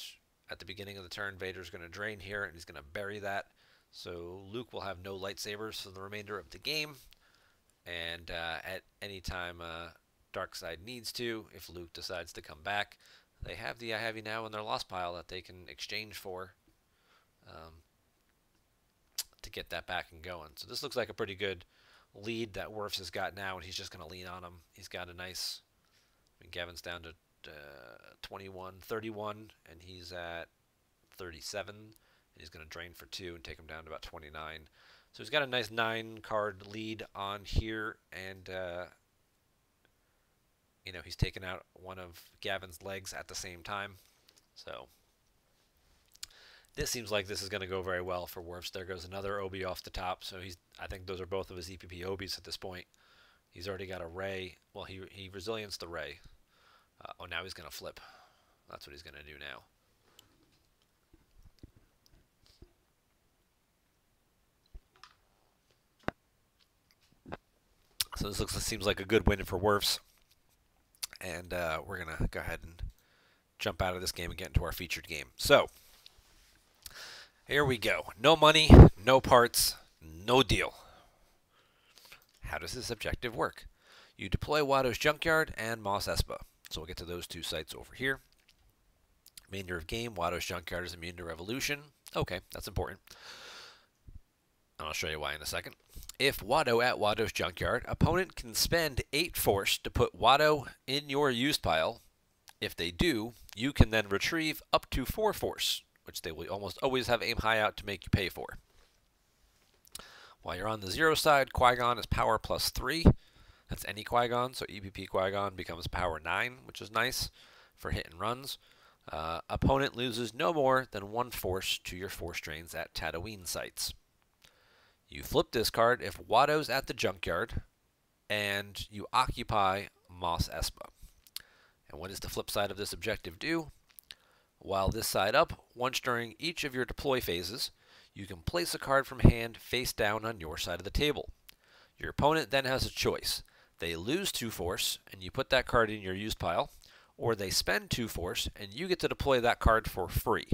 at the beginning of the turn, Vader's going to drain here, and he's going to bury that. So Luke will have no lightsabers for the remainder of the game. And at any time Darkseid needs to, if Luke decides to come back, they have the I Have You Now in their lost pile that they can exchange for to get that back and going. So this looks like a pretty good lead that Werfs has got now, and he's just going to lean on him. He's got a nice... I mean, Gavin's down to 21, 31, and he's at 37. And he's going to drain for 2 and take him down to about 29. So he's got a nice 9-card lead on here, and you know, he's taken out one of Gavin's legs at the same time. So this seems like this is going to go very well for Werfs. There goes another Obi off the top. So I think those are both of his EPP Obis at this point. He's already got a Rey. Well, he resilience the Rey. Oh, now he's going to flip. That's what he's going to do now. So this seems like a good win for Werfs. And we're going to go ahead and jump out of this game and get into our featured game. So here we go. No money, no parts, no deal. How does this objective work? You deploy Watto's Junkyard and Mos Espa. So we'll get to those 2 sites over here. Remainder of game, Watto's Junkyard is immune to Revolution. Okay, that's important. And I'll show you why in a second. If Watto at Watto's junkyard, opponent can spend 8 force to put Watto in your used pile. If they do, you can then retrieve up to 4 force, which they will almost always have aim high out to make you pay for. While you're on the 0 side, Qui-Gon is power plus 3. That's any Qui-Gon, so EPP Qui-Gon becomes power 9, which is nice for hit and runs. Opponent loses no more than 1 force to your force drains at Tatooine sites. You flip this card if Watto's at the junkyard and you occupy Mos Espa. And what does the flip side of this objective do? While this side up, once during each of your deploy phases, you can place a card from hand face down on your side of the table. Your opponent then has a choice. They lose 2 force and you put that card in your used pile, or they spend 2 force and you get to deploy that card for free.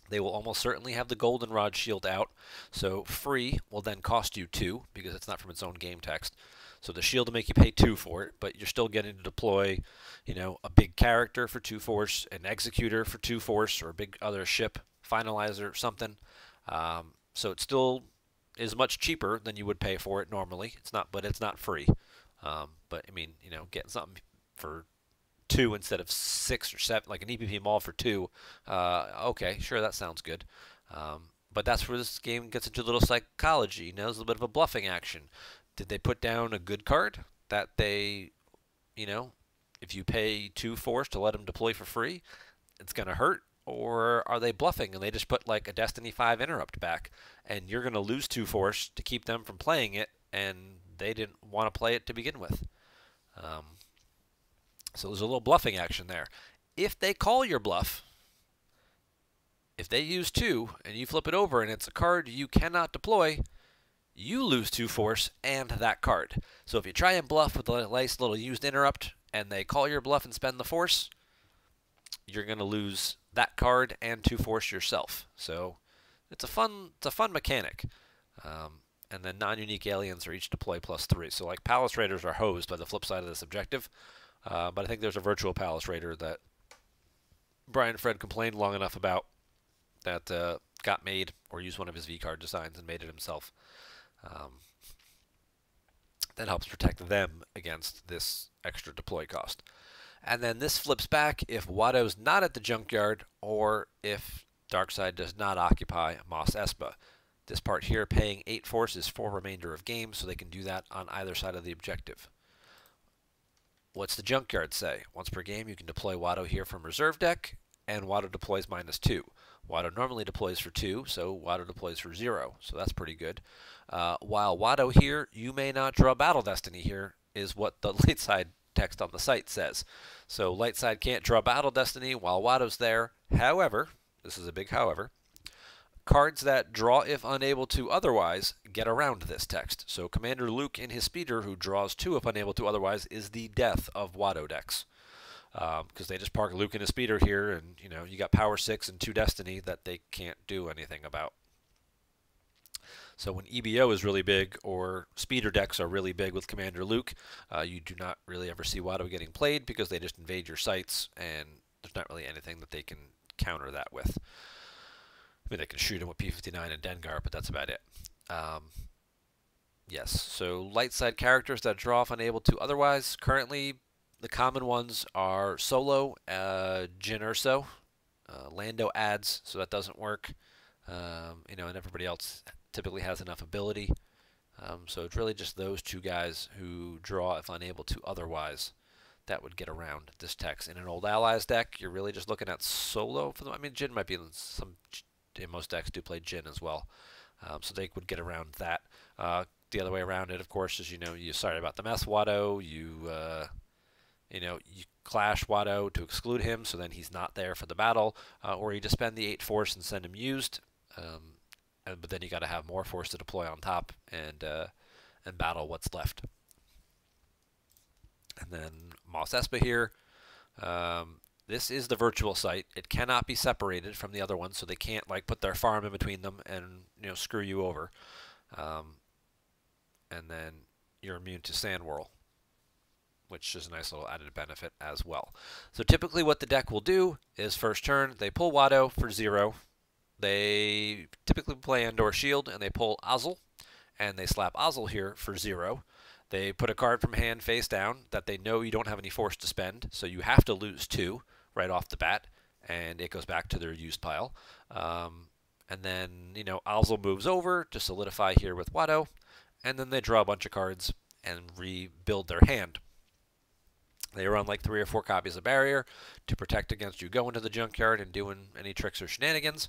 They will almost certainly have the Goldenrod shield out, so free will then cost you 2 because it's not from its own game text. So the shield will make you pay 2 for it, but you're still getting to deploy, a big character for 2 force, an executor for 2 force, or a big other ship, finalizer, something. So it still is much cheaper than you would pay for it normally. But it's not free. But I mean, getting something for 2 instead of 6 or 7, like an EPP Maul for 2. Okay, sure, that sounds good. But that's where this game gets into a little psychology. There's a little bit of a bluffing action. Did they put down a good card that they, if you pay 2 force to let them deploy for free, it's going to hurt? Or are they bluffing and they just put like a Destiny 5 interrupt back and you're going to lose 2 force to keep them from playing it and they didn't want to play it to begin with? So there's a little bluffing action there. If they call your bluff, if they use 2 and you flip it over and it's a card you cannot deploy, you lose 2 force and that card. So if you try and bluff with a nice little used interrupt and they call your bluff and spend the force, you're going to lose that card and 2 force yourself. So it's a fun mechanic. And then non-unique aliens are each deploy plus 3. So like Palace Raiders are hosed by the flip side of this objective. But I think there's a virtual Palace Raider that Brian Fred complained long enough about that got made, or used one of his V-card designs and made it himself. That helps protect them against this extra deploy cost. And then this flips back if Watto's not at the junkyard or if Darkseid does not occupy Mos Espa. This part here, paying 8 force, is for remainder of game, so they can do that on either side of the objective. What's the junkyard say? Once per game, you can deploy Watto here from reserve deck, and Watto deploys -2. Watto normally deploys for 2, so Watto deploys for 0, so that's pretty good. While Watto here, you may not draw Battle Destiny here, is what the light side text on the site says. So light side can't draw Battle Destiny while Watto's there. However, this is a big however, cards that draw if unable to otherwise get around this text. So Commander Luke in his speeder, who draws 2 if unable to otherwise, is the death of Watto decks. Because they just park Luke in his speeder here, and you got power 6 and 2 Destiny that they can't do anything about. So when EBO is really big, or speeder decks are really big with Commander Luke, you do not really ever see Watto getting played because they just invade your sites, and there's not really anything that they can counter that with. I mean, they can shoot him with P-59 and Dengar, but that's about it. Yes, so light side characters that draw if unable to otherwise. Currently, the common ones are Solo, Jyn Erso, Lando adds, so that doesn't work. And everybody else typically has enough ability. So it's really just those 2 guys who draw if unable to otherwise that would get around this text. In an old Allies deck, you're really just looking at Solo for them. I mean, Jyn might be in some. Most decks do play Jyn as well, so they would get around that. The other way around it, of course, is you sorry about the mess Watto. You clash Watto to exclude him, so then he's not there for the battle, or you just spend the 8 force and send him used. But then you got to have more force to deploy on top and battle what's left. And then Mos Espa here. This is the virtual site. It cannot be separated from the other one, so they can't like put their farm in between them and screw you over. And then you're immune to Sand Whirl, which is a nice little added benefit as well. So typically what the deck will do is first turn, they pull Watto for 0. they typically play Endor Shield, and they pull Ozzel, and they slap Ozzel here for 0. They put a card from hand face down that they know you don't have any force to spend, so you have to lose 2 right off the bat, and it goes back to their used pile. And then, Ozzel moves over to solidify here with Watto, and then they draw a bunch of cards and rebuild their hand. They run like 3 or 4 copies of Barrier to protect against you going to the junkyard and doing any tricks or shenanigans.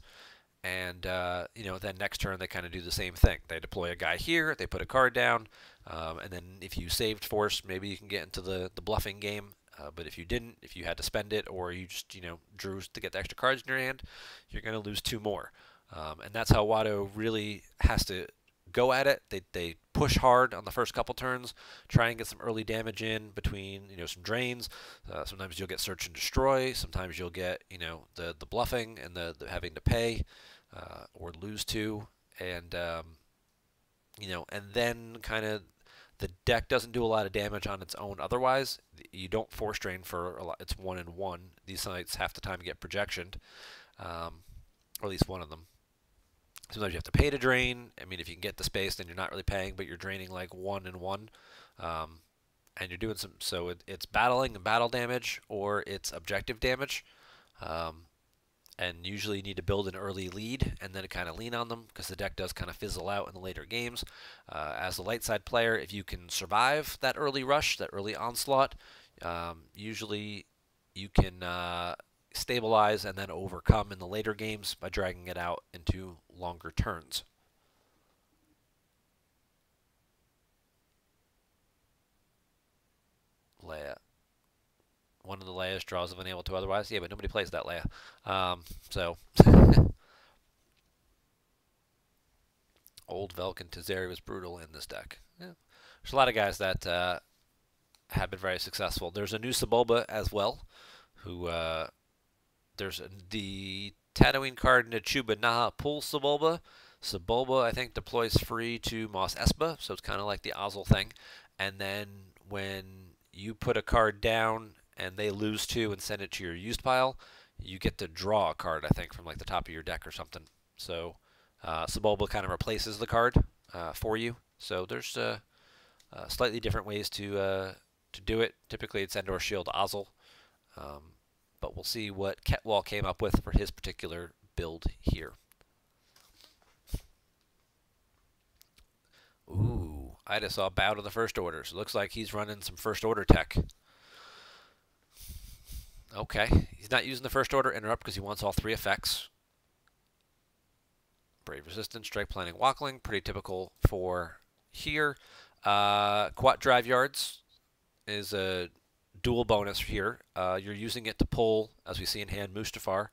And, then next turn they kind of do the same thing. They deploy a guy here, they put a card down, and then if you saved force, maybe you can get into the bluffing game. But if you didn't, if you had to spend it, or you just, drew to get the extra cards in your hand, you're going to lose 2 more. And that's how Watto really has to go at it. They push hard on the first couple turns, try and get some early damage in between, some drains. Sometimes you'll get search and destroy. Sometimes you'll get, the bluffing and the having to pay or lose 2. And, and then kind of the deck doesn't do a lot of damage on its own otherwise. You don't force drain for a lot. It's 1 and 1. These sites half the time get projectioned, or at least one of them. Sometimes you have to pay to drain. I mean, if you can get the space, then you're not really paying, but you're draining like 1 and 1. And you're doing some, so it's battling and battle damage, or it's objective damage. And usually you need to build an early lead and then kind of lean on them, because the deck does kind of fizzle out in the later games. As a light side player, if you can survive that early rush, that early onslaught, usually you can stabilize and then overcome in the later games by dragging it out into longer turns. Leia. One of the Leias draws if unable to otherwise. Yeah, but nobody plays that Leia. So Old Velkin Tazeri was brutal in this deck. Yeah. There's a lot of guys that have been very successful. There's a new Sebulba as well, who there's the Tatooine card Nachuba Naha pulls Sebulba. Sebulba, I think, deploys free to Mos Espa, so it's kind of like the Ozzel thing. And then when you put a card down and they lose 2 and send it to your used pile, you get to draw a card, I think, from like the top of your deck or something. So Sebulba kind of replaces the card for you. So there's slightly different ways to do it. Typically it's Endor Shield Ozzel. But we'll see what Ketwall came up with for his particular build here. Ooh, I just saw Bow to the First Order. So it looks like he's running some First Order tech. Okay, he's not using the First Order Interrupt because he wants all 3 effects. Brave Resistance, Strike Planning, Wackling, pretty typical for here. Quat Drive Yards is a dual bonus here. You're using it to pull, as we see in hand, Mustafar.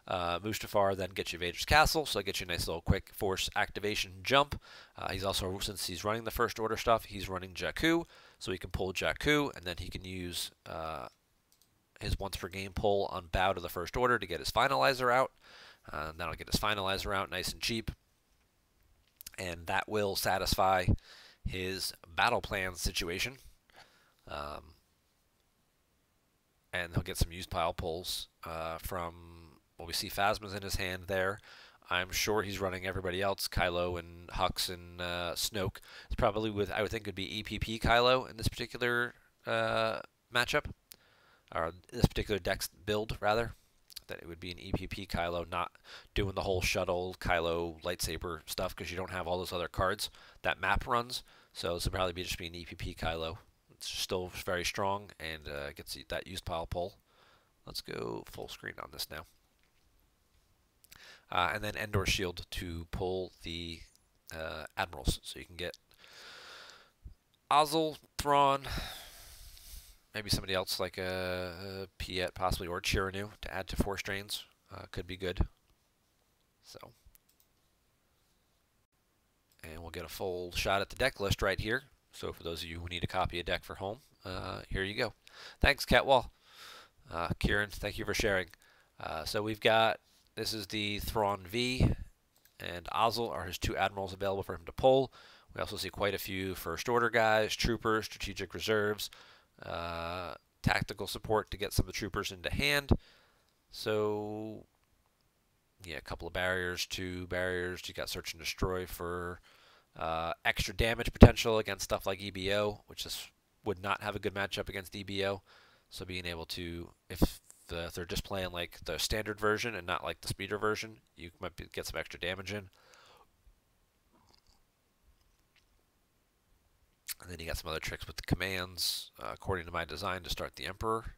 Mustafar then gets you Vader's Castle, so it gets you a nice little quick force activation jump. He's also, since he's running the First Order stuff, he's running Jakku, so he can pull Jakku, and then he can use his once per game pull on Bow to the First Order to get his Finalizer out. That'll get his Finalizer out nice and cheap, and that will satisfy his battle plan situation. And he'll get some used pile pulls from, well, we see Phasma's in his hand there. I'm sure he's running everybody else, Kylo and Hux and Snoke. It's probably with, I would think it would be EPP Kylo in this particular matchup, or this particular deck's build, rather. That it would be an EPP Kylo, not doing the whole shuttle Kylo lightsaber stuff, because you don't have all those other cards that map runs. So this would probably be just be an EPP Kylo. It's still very strong and gets that used pile pull. Let's go full screen on this now. And then Endor Shield to pull the Admirals. So you can get Ozzel, Thrawn, maybe somebody else like a Piet possibly, or Chiranu to add to force drains. Could be good. So, and we'll get a full shot at the deck list right here. So for those of you who need a copy of deck for home, here you go. Thanks, Catwall. Kieran, thank you for sharing. So we've got, this is the Thrawn V, and Ozzel are his 2 Admirals available for him to pull. We also see quite a few First Order guys, Troopers, Strategic Reserves, tactical support to get some of the Troopers into hand. So Yeah, a couple of barriers, 2 barriers. You got Search and Destroy for extra damage potential against stuff like EBO, which would not have a good matchup against EBO. So being able to, if they're just playing like the standard version and not like the speeder version, you might get some extra damage in. And then you got some other tricks with the commands, according to my design, to start the Emperor.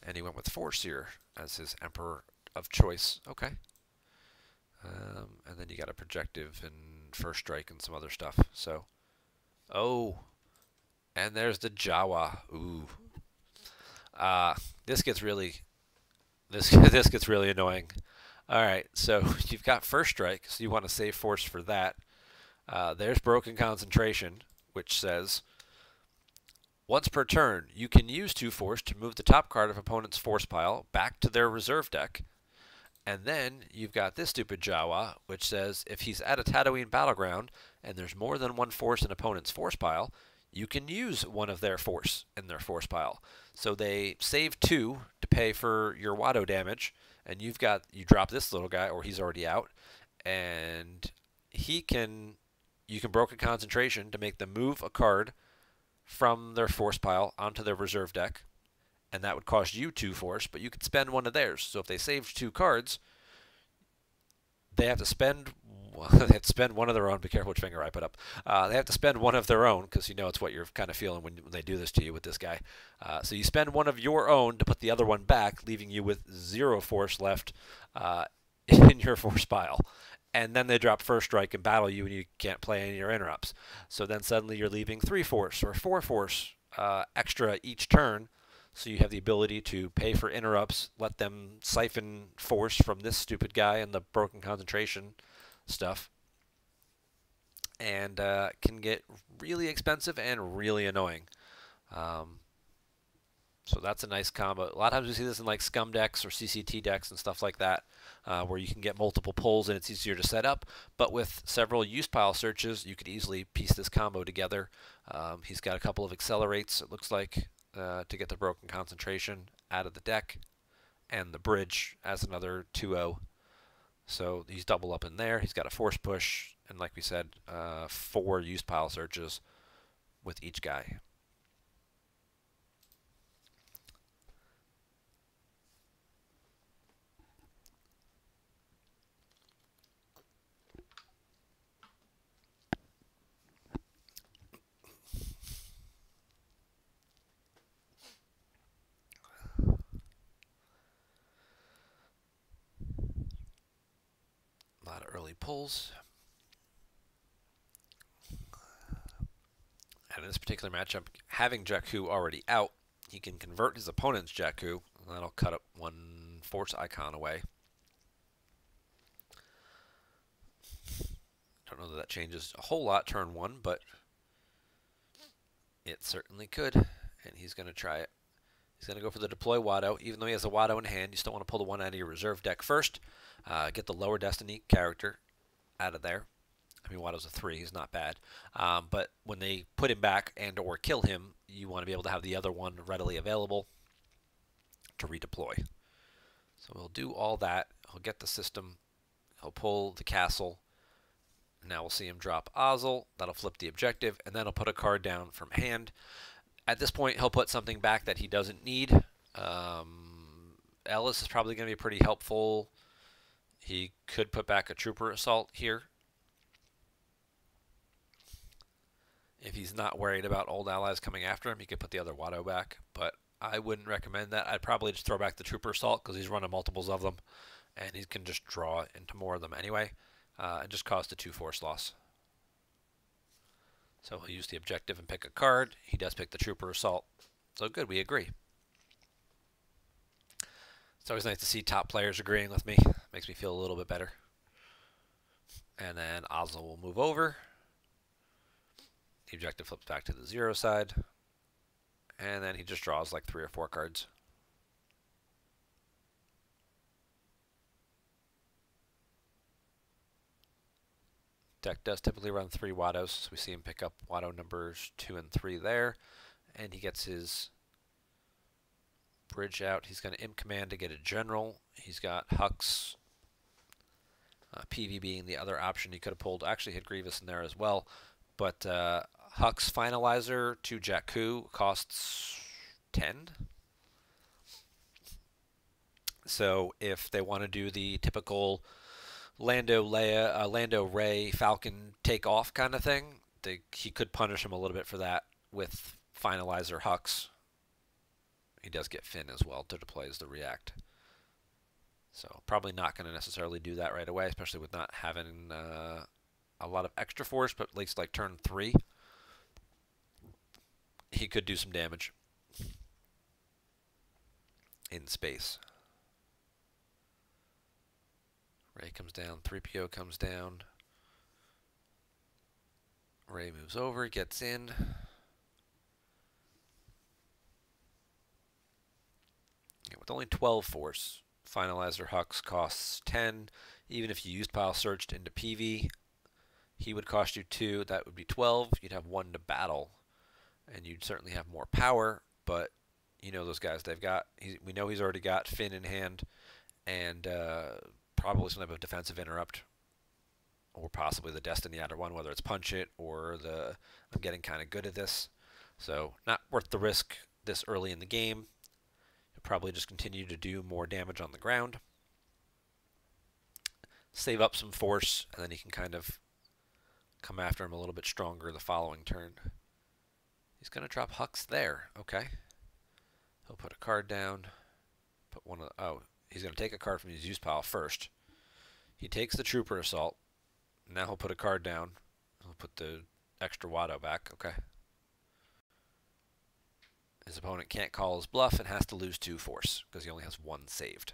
And he went with Force here as his Emperor of choice. Okay. And then you got a projective and first strike and some other stuff. So, oh, and there's the Jawa. Ooh, this gets really this gets really annoying. All right, so you've got first strike, so you want to save force for that. There's broken concentration, which says once per turn, you can use 2 force to move the top card of opponent's force pile back to their reserve deck. And then you've got this stupid Jawa, which says if he's at a Tatooine battleground and there's more than 1 force in opponent's force pile, you can use one of their force in their force pile. So they save 2 to pay for your Watto damage, and you drop this little guy, or he's already out, and you can broken concentration to make them move a card from their force pile onto their reserve deck, and that would cost you 2 force, but you could spend one of theirs. So if they saved 2 cards, they have to spend one of their own. Be careful which finger I put up. They have to spend one of their own, because you know it's what you're kind of feeling when they do this to you with this guy. So you spend one of your own to put the other one back, leaving you with 0 force left in your force pile. And then they drop first strike and battle you, and you can't play any of your interrupts. So then suddenly you're leaving 3 force or 4 force extra each turn. So you have the ability to pay for interrupts, let them siphon force from this stupid guy and the broken concentration stuff, and can get really expensive and really annoying. So that's a nice combo. A lot of times we see this in like scum decks or CCT decks and stuff like that, where you can get multiple pulls and it's easier to set up. But with several use pile searches, you could easily piece this combo together. He's got a couple of accelerates, it looks like, to get the broken concentration out of the deck, and the bridge as another 2-0. So he's double up in there. He's got a force push, and like we said, 4 use pile searches with each guy. A lot of early pulls. And in this particular matchup, having Jakku already out, he can convert his opponent's Jakku, and that'll cut up 1 force icon away. Don't know that changes a whole lot turn 1, but it certainly could. And he's going to try it. He's going to go for the deploy Watto. Even though he has a Watto in hand, you still want to pull the one out of your reserve deck first. Get the lower Destiny character out of there. I mean, Watto's a 3. He's not bad. But when they put him back and or kill him, you want to be able to have the other one readily available to redeploy. So he'll do all that. He'll get the system. He'll pull the castle. Now we'll see him drop Ozzel. That'll flip the objective. And then he'll put a card down from hand. At this point, he'll put something back that he doesn't need. Ellis is probably going to be pretty helpful. He could put back a Trooper Assault here, if he's not worried about old allies coming after him. He could put the other Watto back, but I wouldn't recommend that. I'd probably just throw back the Trooper Assault because he's running multiples of them, and he can just draw into more of them anyway, and just cause the 2 force loss. So he'll use the objective and pick a card. He does pick the Trooper Assault. So good, we agree. It's always nice to see top players agreeing with me. Makes me feel a little bit better. And then Ozzel will move over. The objective flips back to the 0 side. And then he just draws like 3 or 4 cards. Deck does typically run 3 Wattos, so we see him pick up Watto numbers 2 and 3 there. And he gets his bridge out. He's going to imp command to get a general. He's got Hux PV being the other option. He could have pulled, actually hit Grievous in there as well. But Huck's Finalizer to Jakku costs 10. So if they want to do the typical Lando Ray Falcon take off kind of thing, he could punish him a little bit for that with Finalizer Hux. He does get Finn as well to deploy as the react. So probably not going to necessarily do that right away, especially with not having a lot of extra force, but at least like turn 3, he could do some damage in space. Ray comes down, 3PO comes down. Ray moves over, gets in. Yeah, with only 12 force, Finalizer Hux costs 10. Even if you used Pile Surged into PV, he would cost you 2. That would be 12. You'd have 1 to battle, and you'd certainly have more power. But you know those guys, we know he's already got Finn in hand, and probably some type of defensive interrupt, or possibly the Destiny Adder one, whether it's Punch It or the I'm getting kind of good at this. So not worth the risk this early in the game. He'll probably just continue to do more damage on the ground, save up some force, and then he can kind of come after him a little bit stronger the following turn. He's going to drop Hux there. Okay. He'll put a card down. Put one of the, oh, he's going to take a card from his use pile first. He takes the Trooper Assault. Now he'll put a card down. He'll put the extra Watto back. Okay. His opponent can't call his bluff and has to lose 2 force because he only has 1 saved.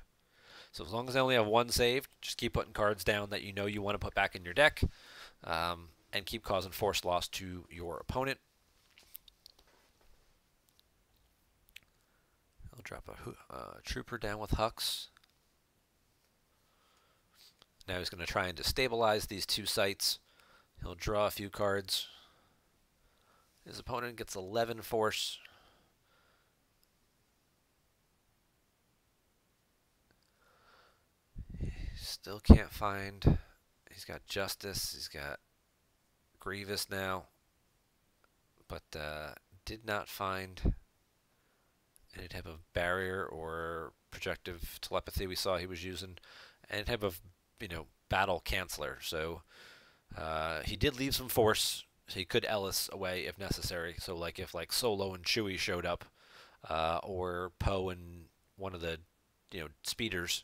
So as long as they only have 1 saved, just keep putting cards down that you know you want to put back in your deck, and keep causing force loss to your opponent. He'll drop a Trooper down with Hux. Now he's going to try and destabilize these 2 sites. He'll draw a few cards. His opponent gets 11 force. Still can't find. He's got Justice. He's got Grievous now. But did not find any type of barrier or projective telepathy we saw he was using. Any type of, battle canceller. So he did leave some force. So he could Ellis away if necessary. So like if like Solo and Chewie showed up, or Poe and one of the, speeders,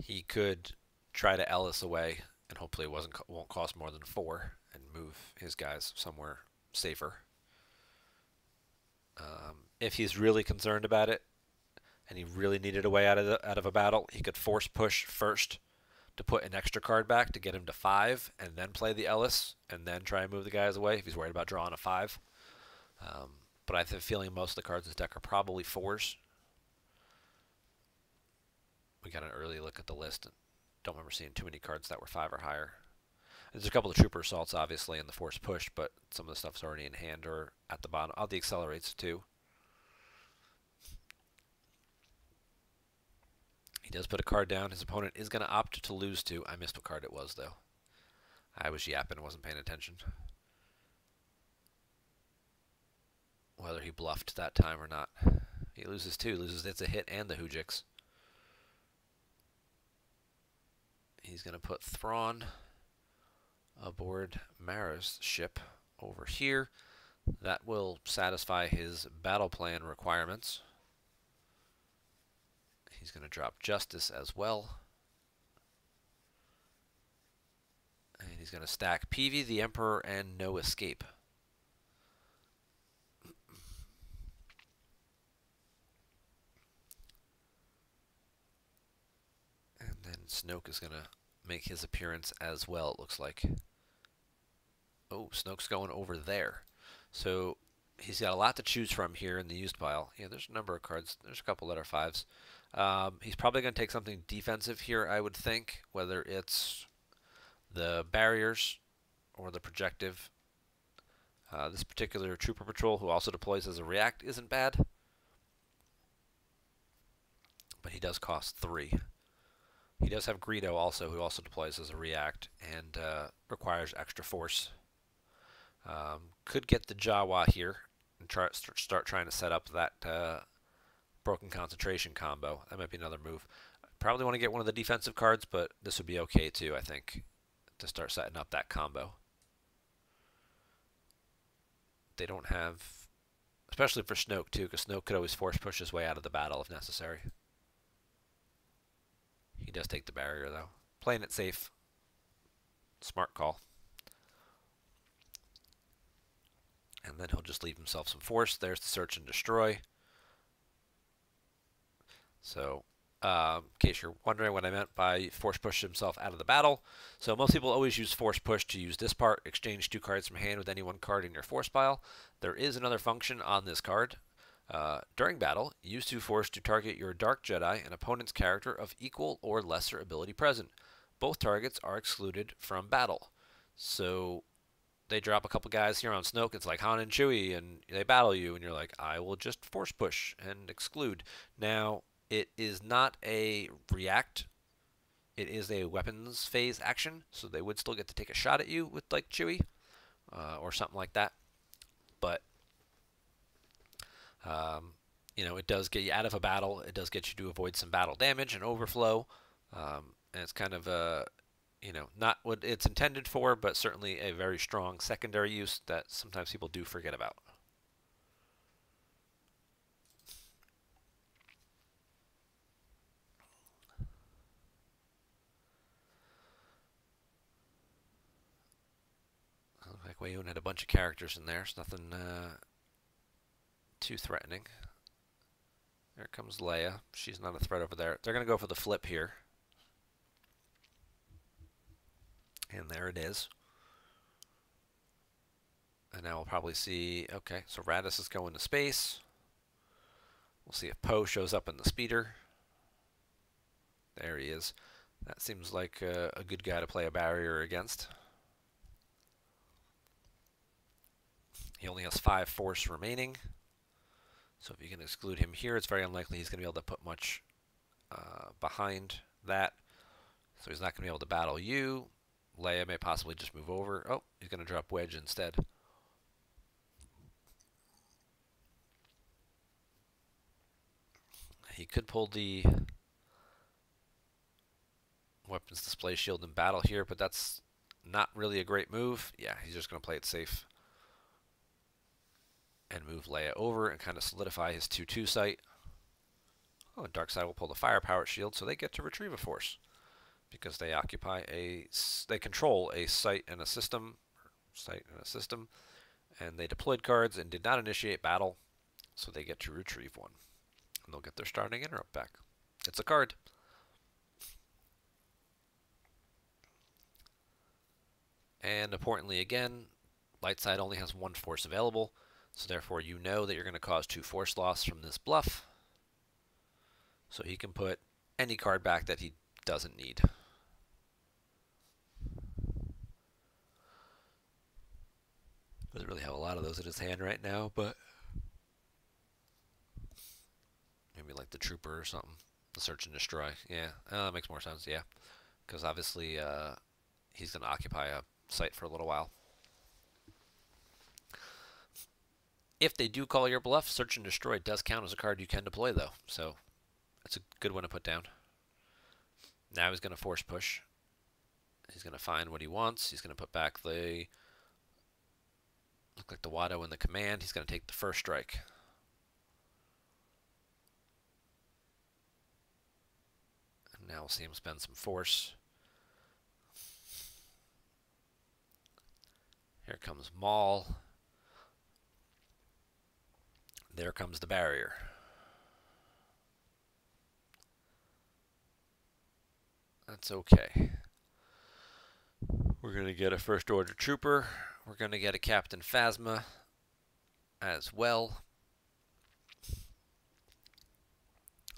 he could try to Ellis away, and hopefully it won't cost more than 4, and move his guys somewhere safer. If he's really concerned about it, and he really needed a way out of a battle, he could force push first to put an extra card back to get him to 5, and then play the Ellis, and then try and move the guys away if he's worried about drawing a 5. But I have a feeling most of the cards in his deck are probably 4s. We got an early look at the list, and don't remember seeing too many cards that were 5 or higher. There's a couple of Trooper Assaults, obviously, and the Force Push, but some of the stuff's already in hand or at the bottom. Oh, the Accelerates, too. He does put a card down. His opponent is going to opt to lose 2. I missed what card it was, though. I was yapping and wasn't paying attention. Whether he bluffed that time or not. He loses 2. Loses It's a Hit and the Hoojix. He's going to put Thrawn aboard Mara's ship over here. That will satisfy his battle plan requirements. He's going to drop Justice as well. And he's going to stack PV, the Emperor, and No Escape. And then Snoke is going to make his appearance as well, it looks like. Oh, Snoke's going over there. So he's got a lot to choose from here in the used pile. Yeah, there's a number of cards. There's a couple that are 5s. He's probably going to take something defensive here, I would think, whether it's the barriers or the projective. This particular Trooper Patrol, who also deploys as a react, isn't bad. but he does cost 3. He does have Greedo also, who also deploys as a react and requires extra force. Could get the Jawa here and start trying to set up that broken concentration combo. That might be another move. Probably want to get one of the defensive cards, but this would be okay too, I think, to start setting up that combo. They don't have, especially for Snoke too, because Snoke could always force push his way out of the battle if necessary. He does take the barrier though. Playing it safe. Smart call. And then he'll just leave himself some force. There's the search and destroy. So, in case you're wondering what I meant by force push himself out of the battle. So most people always use force push to use this part. Exchange 2 cards from hand with any 1 card in your force pile. There is another function on this card. During battle, use 2 force to target your Dark Jedi, an opponent's character of equal or lesser ability present. Both targets are excluded from battle. So they drop a couple guys here on Snoke. It's like Han and Chewie, and they battle you, and you're like, I will just force push and exclude. Now, it is not a react. It is a weapons phase action, so they would still get to take a shot at you with like Chewie or something like that. But you know, it does get you out of a battle. It does get you to avoid some battle damage and overflow, and it's kind of you know, not what it's intended for, but certainly a very strong secondary use that sometimes people do forget about. Like Wayun had a bunch of characters in there. It's nothing too threatening. There comes Leia. She's not a threat over there. They're going to go for the flip here. And there it is. And now we'll probably see, okay, so Radis is going to space. We'll see if Poe shows up in the speeder. There he is. That seems like a good guy to play a barrier against. He only has 5 force remaining. So if you can exclude him here, it's very unlikely he's going to be able to put much behind that. So he's not going to be able to battle you. Leia may possibly just move over. Oh, he's going to drop Wedge instead. He could pull the weapons display shield in battle here, but that's not really a great move. Yeah, he's just going to play it safe and move Leia over and kind of solidify his 2-2 site. Oh, and Darkseid will pull the firepower shield, so they get to retrieve a force because they they control a site and a system, and they deployed cards and did not initiate battle, so they get to retrieve one, and they'll get their starting interrupt back. It's a card. And importantly, again, light side only has 1 force available, so therefore you know that you're going to cause 2 force loss from this bluff. So he can put any card back that he doesn't need. Doesn't really have a lot of those in his hand right now, but maybe like the Trooper or something. The Search and Destroy. Yeah, that makes more sense, yeah. Because obviously he's going to occupy a site for a little while. If they do call your bluff, Search and Destroy does count as a card you can deploy, though. So it's a good one to put down. Now he's going to force push. He's going to find what he wants. He's going to put back the... look like the Watto in the command. He's going to take the first strike. And now we'll see him spend some force. Here comes Maul. There comes the barrier. That's okay. We're going to get a First Order Trooper. We're going to get a Captain Phasma as well.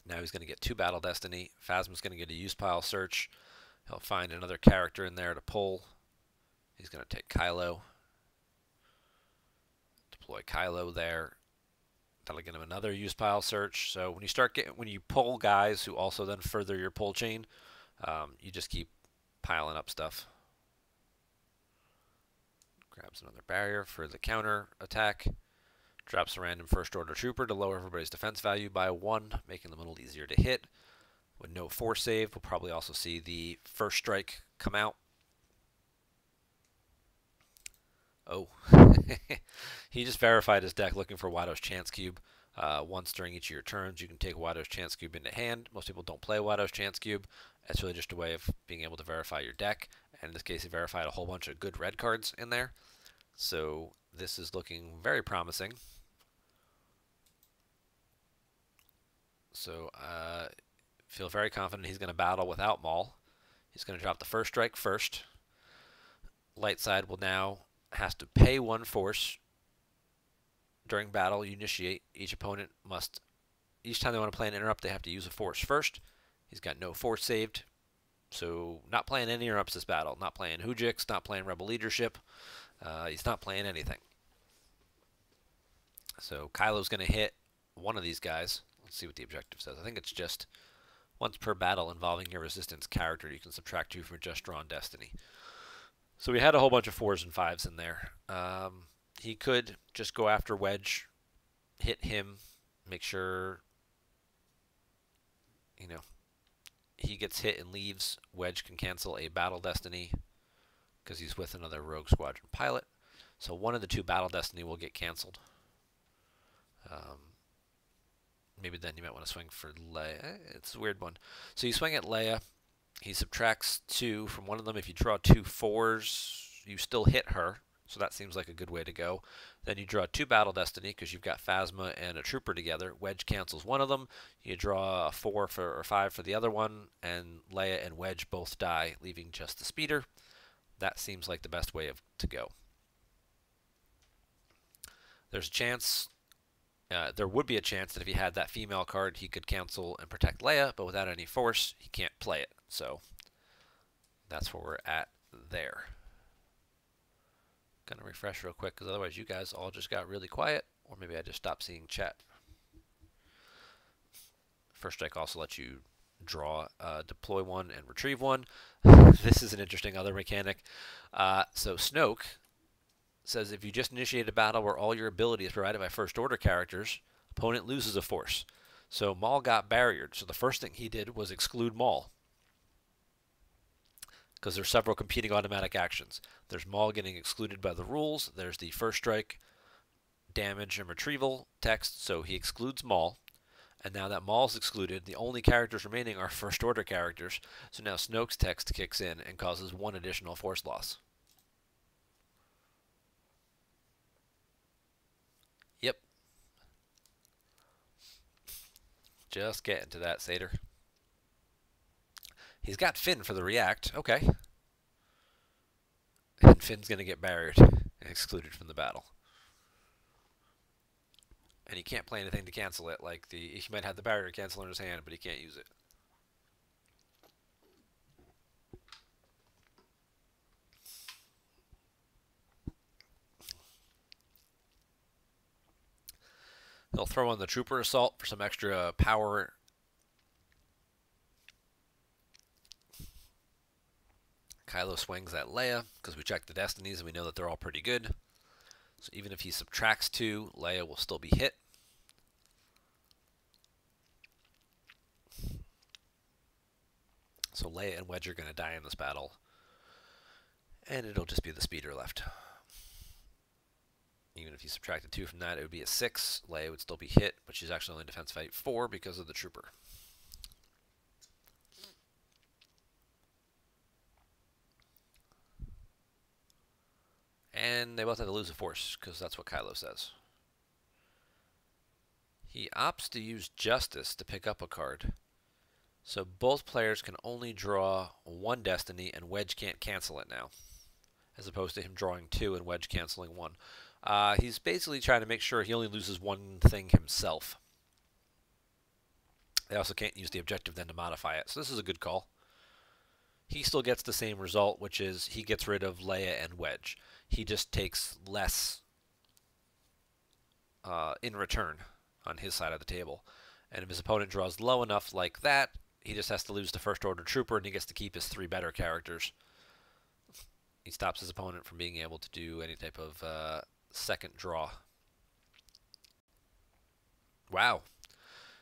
Now he's going to get 2 Battle Destiny. Phasma's going to get a Use Pile Search. He'll find another character in there to pull. He's going to take Kylo. Deploy Kylo there. That'll get him another use pile search. So when you pull guys who also then further your pull chain, you just keep piling up stuff. Grabs another barrier for the counter attack. Drops a random first order trooper to lower everybody's defense value by 1, making them a little easier to hit. With no force save, we'll probably also see the first strike come out. Oh, he just verified his deck looking for Watto's Chance Cube. Once during each of your turns, you can take Watto's Chance Cube into hand. Most people don't play Watto's Chance Cube. It's really just a way of being able to verify your deck. And in this case, he verified a whole bunch of good red cards in there. So this is looking very promising. So feel very confident he's going to battle without Maul. He's going to drop the first strike first. Light side will now has to pay 1 force. During battle, you initiate. Each opponent must, each time they want to play an interrupt, they have to use a force first. He's got no force saved. So not playing any interrupts this battle. Not playing Hujix, not playing Rebel Leadership. He's not playing anything. So Kylo's going to hit one of these guys. Let's see what the objective says. I think it's just once per battle involving your resistance character, you can subtract 2 from just drawn destiny. So we had a whole bunch of 4s and 5s in there. He could just go after Wedge, hit him, make sure, you know, he gets hit and leaves. Wedge can cancel a battle destiny because he's with another Rogue Squadron pilot. So one of the 2 battle destiny will get canceled. Maybe then you might want to swing for Leia. It's a weird one. So you swing at Leia. He subtracts 2 from one of them. If you draw 2 4s, you still hit her. So that seems like a good way to go. Then you draw 2 battle destiny because you've got Phasma and a trooper together. Wedge cancels one of them. You draw a 4 or 5 for the other one, and Leia and Wedge both die, leaving just the speeder. That seems like the best way to go. There's a chance. There would be a chance that if he had that female card, he could cancel and protect Leia, but without any force, he can't play it. So that's where we're at there. Gonna refresh real quick, because otherwise you guys all just got really quiet, or maybe I just stopped seeing chat. First strike also lets you draw, deploy 1 and retrieve 1. This is an interesting other mechanic. So Snoke says if you just initiate a battle where all your ability is provided by first order characters, opponent loses a force. So Maul got barriered. So the first thing he did was exclude Maul, because there's several competing automatic actions. There's Maul getting excluded by the rules. There's the first strike, damage, and retrieval text. So he excludes Maul. And now that Maul's excluded, the only characters remaining are first order characters. So now Snoke's text kicks in and causes 1 additional force loss. Yep. Just getting to that, Seder. He's got Finn for the react. Okay. And Finn's going to get barriered and excluded from the battle. And he can't play anything to cancel it. Like he might have the barrier cancel in his hand, but he can't use it. They'll throw on the Trooper Assault for some extra power. Kylo swings at Leia because we checked the destinies and we know that they're all pretty good. So even if he subtracts 2, Leia will still be hit. So Leia and Wedge are going to die in this battle. And it'll just be the speeder left. Even if you subtracted 2 from that, it would be a 6. Leia would still be hit, but she's actually only defense fight 4 because of the trooper. And they both have to lose a force, because that's what Kylo says. He opts to use Justice to pick up a card. So both players can only draw 1 destiny, and Wedge can't cancel it now, as opposed to him drawing 2 and Wedge canceling 1. He's basically trying to make sure he only loses 1 thing himself. They also can't use the objective then to modify it, so this is a good call. He still gets the same result, which is he gets rid of Leia and Wedge. He just takes less in return. on his side of the table. And if his opponent draws low enough like that, he just has to lose the first order trooper and he gets to keep his 3 better characters. He stops his opponent from being able to do any type of second draw. Wow.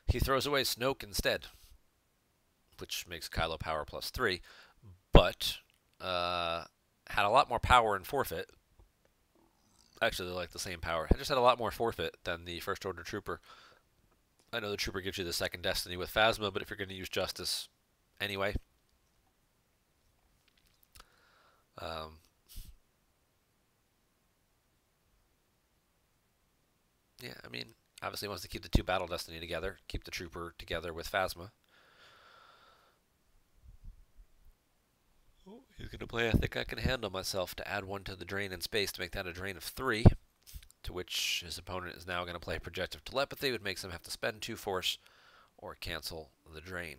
He throws away Snoke instead, which makes Kylo power +3, but had a lot more power in forfeit. Actually, they're like the same power. I just had a lot more forfeit than the First Order Trooper. I know the Trooper gives you the second Destiny with Phasma, but if you're going to use Justice anyway. Yeah, I mean, obviously he wants to keep the 2 Battle Destiny together, keep the Trooper together with Phasma. Oh, he's going to play I Think I Can Handle Myself to add 1 to the drain in space to make that a drain of 3, to which his opponent is now going to play Projective Telepathy, which makes him have to spend 2 force or cancel the drain.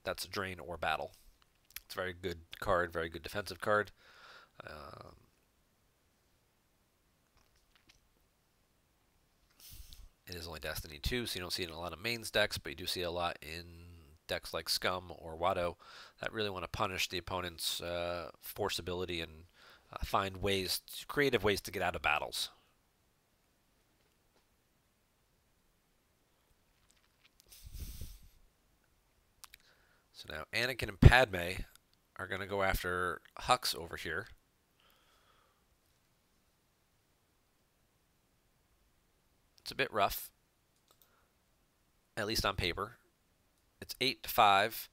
That's a drain or battle. It's a very good card, very good defensive card. It is only Destiny 2, so you don't see it in a lot of mains decks, but you do see it a lot in decks like Scum or Watto that really want to punish the opponent's force ability and find ways, creative ways to get out of battles. So now Anakin and Padme are going to go after Hux over here. It's a bit rough, at least on paper. It's 8-5.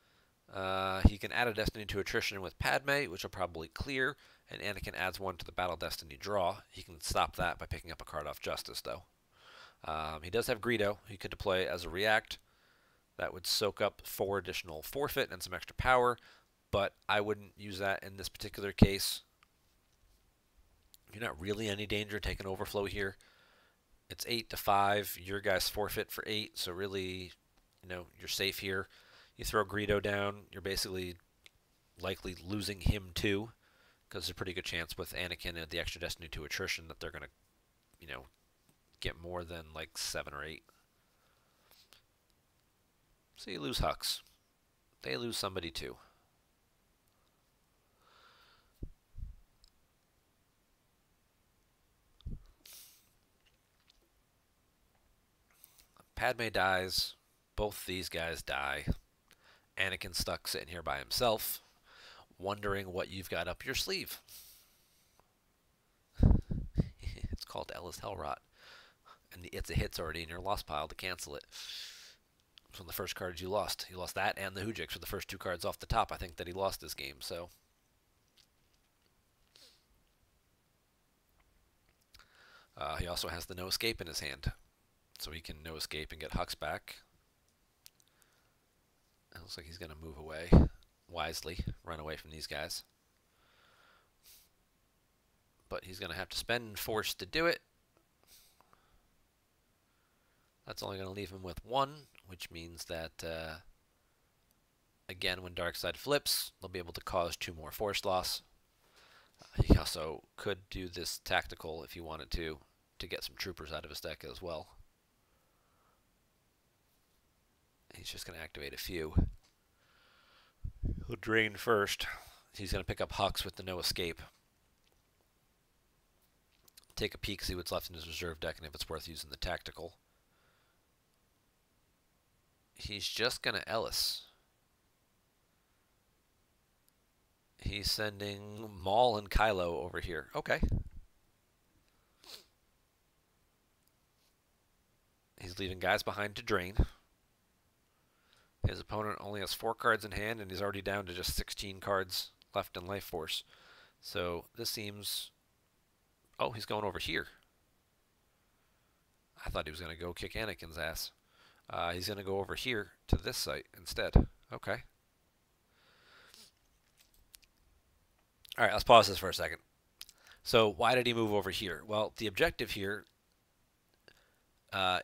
He can add a Destiny to Attrition with Padme, which will probably clear, and Anakin adds 1 to the Battle Destiny draw. He can stop that by picking up a card off Justice, though. He does have Greedo. He could deploy as a react. That would soak up 4 additional forfeit and some extra power, but I wouldn't use that in this particular case. You're not really in any danger taking overflow here. It's 8-5. Your guys forfeit for 8, so really, you know, you're safe here. You throw Greedo down, you're basically likely losing him too, because there's a pretty good chance with Anakin and the extra Destiny to Attrition that they're going to, you know, get more than like 7 or 8. So you lose Hux. They lose somebody too. Padme dies. Both these guys die. Anakin's stuck sitting here by himself, wondering what you've got up your sleeve. It's called Ellis Hellrot. And it's a hit's already in your lost pile to cancel it. It's one of the first cards you lost. You lost that and the Hujix for the first 2 cards off the top. I think that he lost this game, so. He also has the No Escape in his hand. So he can No Escape and get Hux back. It looks like he's going to move away wisely, run away from these guys. But he's going to have to spend force to do it. That's only going to leave him with 1, which means that, again, when Darkseid flips, they'll be able to cause 2 more force loss. He also could do this tactical if he wanted to get some troopers out of his deck as well. He's just going to activate a few. He'll drain first. He's going to pick up Hux with the No Escape. Take a peek, see what's left in his reserve deck, and if it's worth using the tactical. He's just going to Ellis. He's sending Maul and Kylo over here. Okay. He's leaving guys behind to drain. His opponent only has 4 cards in hand, and he's already down to just 16 cards left in Life Force. So this seems... Oh, he's going over here. I thought he was going to go kick Anakin's ass. He's going to go over here to this site instead. Okay. All right, let's pause this for a second. So why did he move over here? Well, the objective here,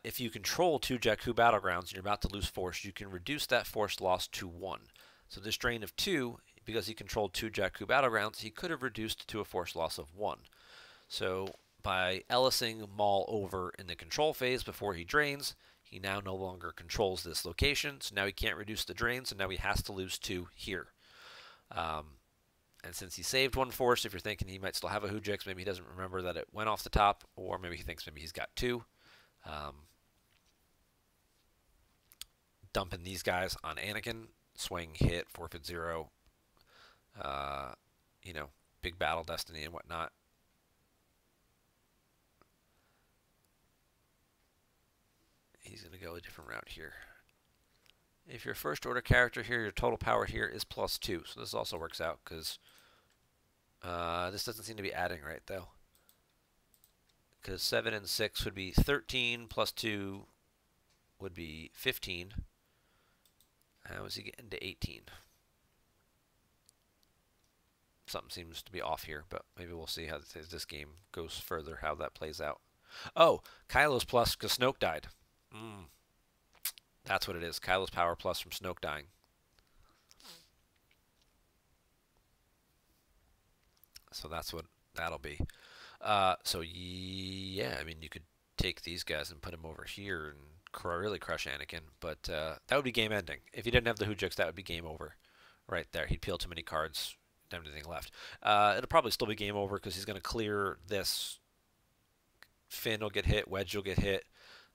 if you control 2 Jakku battlegrounds and you're about to lose force, you can reduce that force loss to 1. So this drain of 2, because he controlled 2 Jakku battlegrounds, he could have reduced to a force loss of 1. So By Ellising Maul over in the control phase before he drains, he now no longer controls this location, so now he can't reduce the drain, so now he has to lose 2 here. And since he saved 1 force, if you're thinking he might still have a Hoojix, maybe he doesn't remember that it went off the top, or maybe he thinks maybe he's got 2. Dumping these guys on Anakin, swing, hit, forfeit 0, you know, big battle destiny and whatnot. He's going to go a different route here. If you're a first order character here, your total power here is +2. So this also works out because this doesn't seem to be adding right though. Because 7 and 6 would be 13 plus 2 would be 15. How is he getting to 18? Something seems to be off here, but maybe we'll see how this game goes further, how that plays out. Oh, Kylo's plus because Snoke died. That's what it is. Kylo's power plus from Snoke dying. So that's what that'll be. So yeah, I mean you could take these guys and put them over here and really crush Anakin, but that would be game ending. If he didn't have the Hoojix, that would be game over, right there. He'd peel too many cards, don't have anything left. It'll probably still be game over because he's going to clear this. Finn will get hit, Wedge will get hit.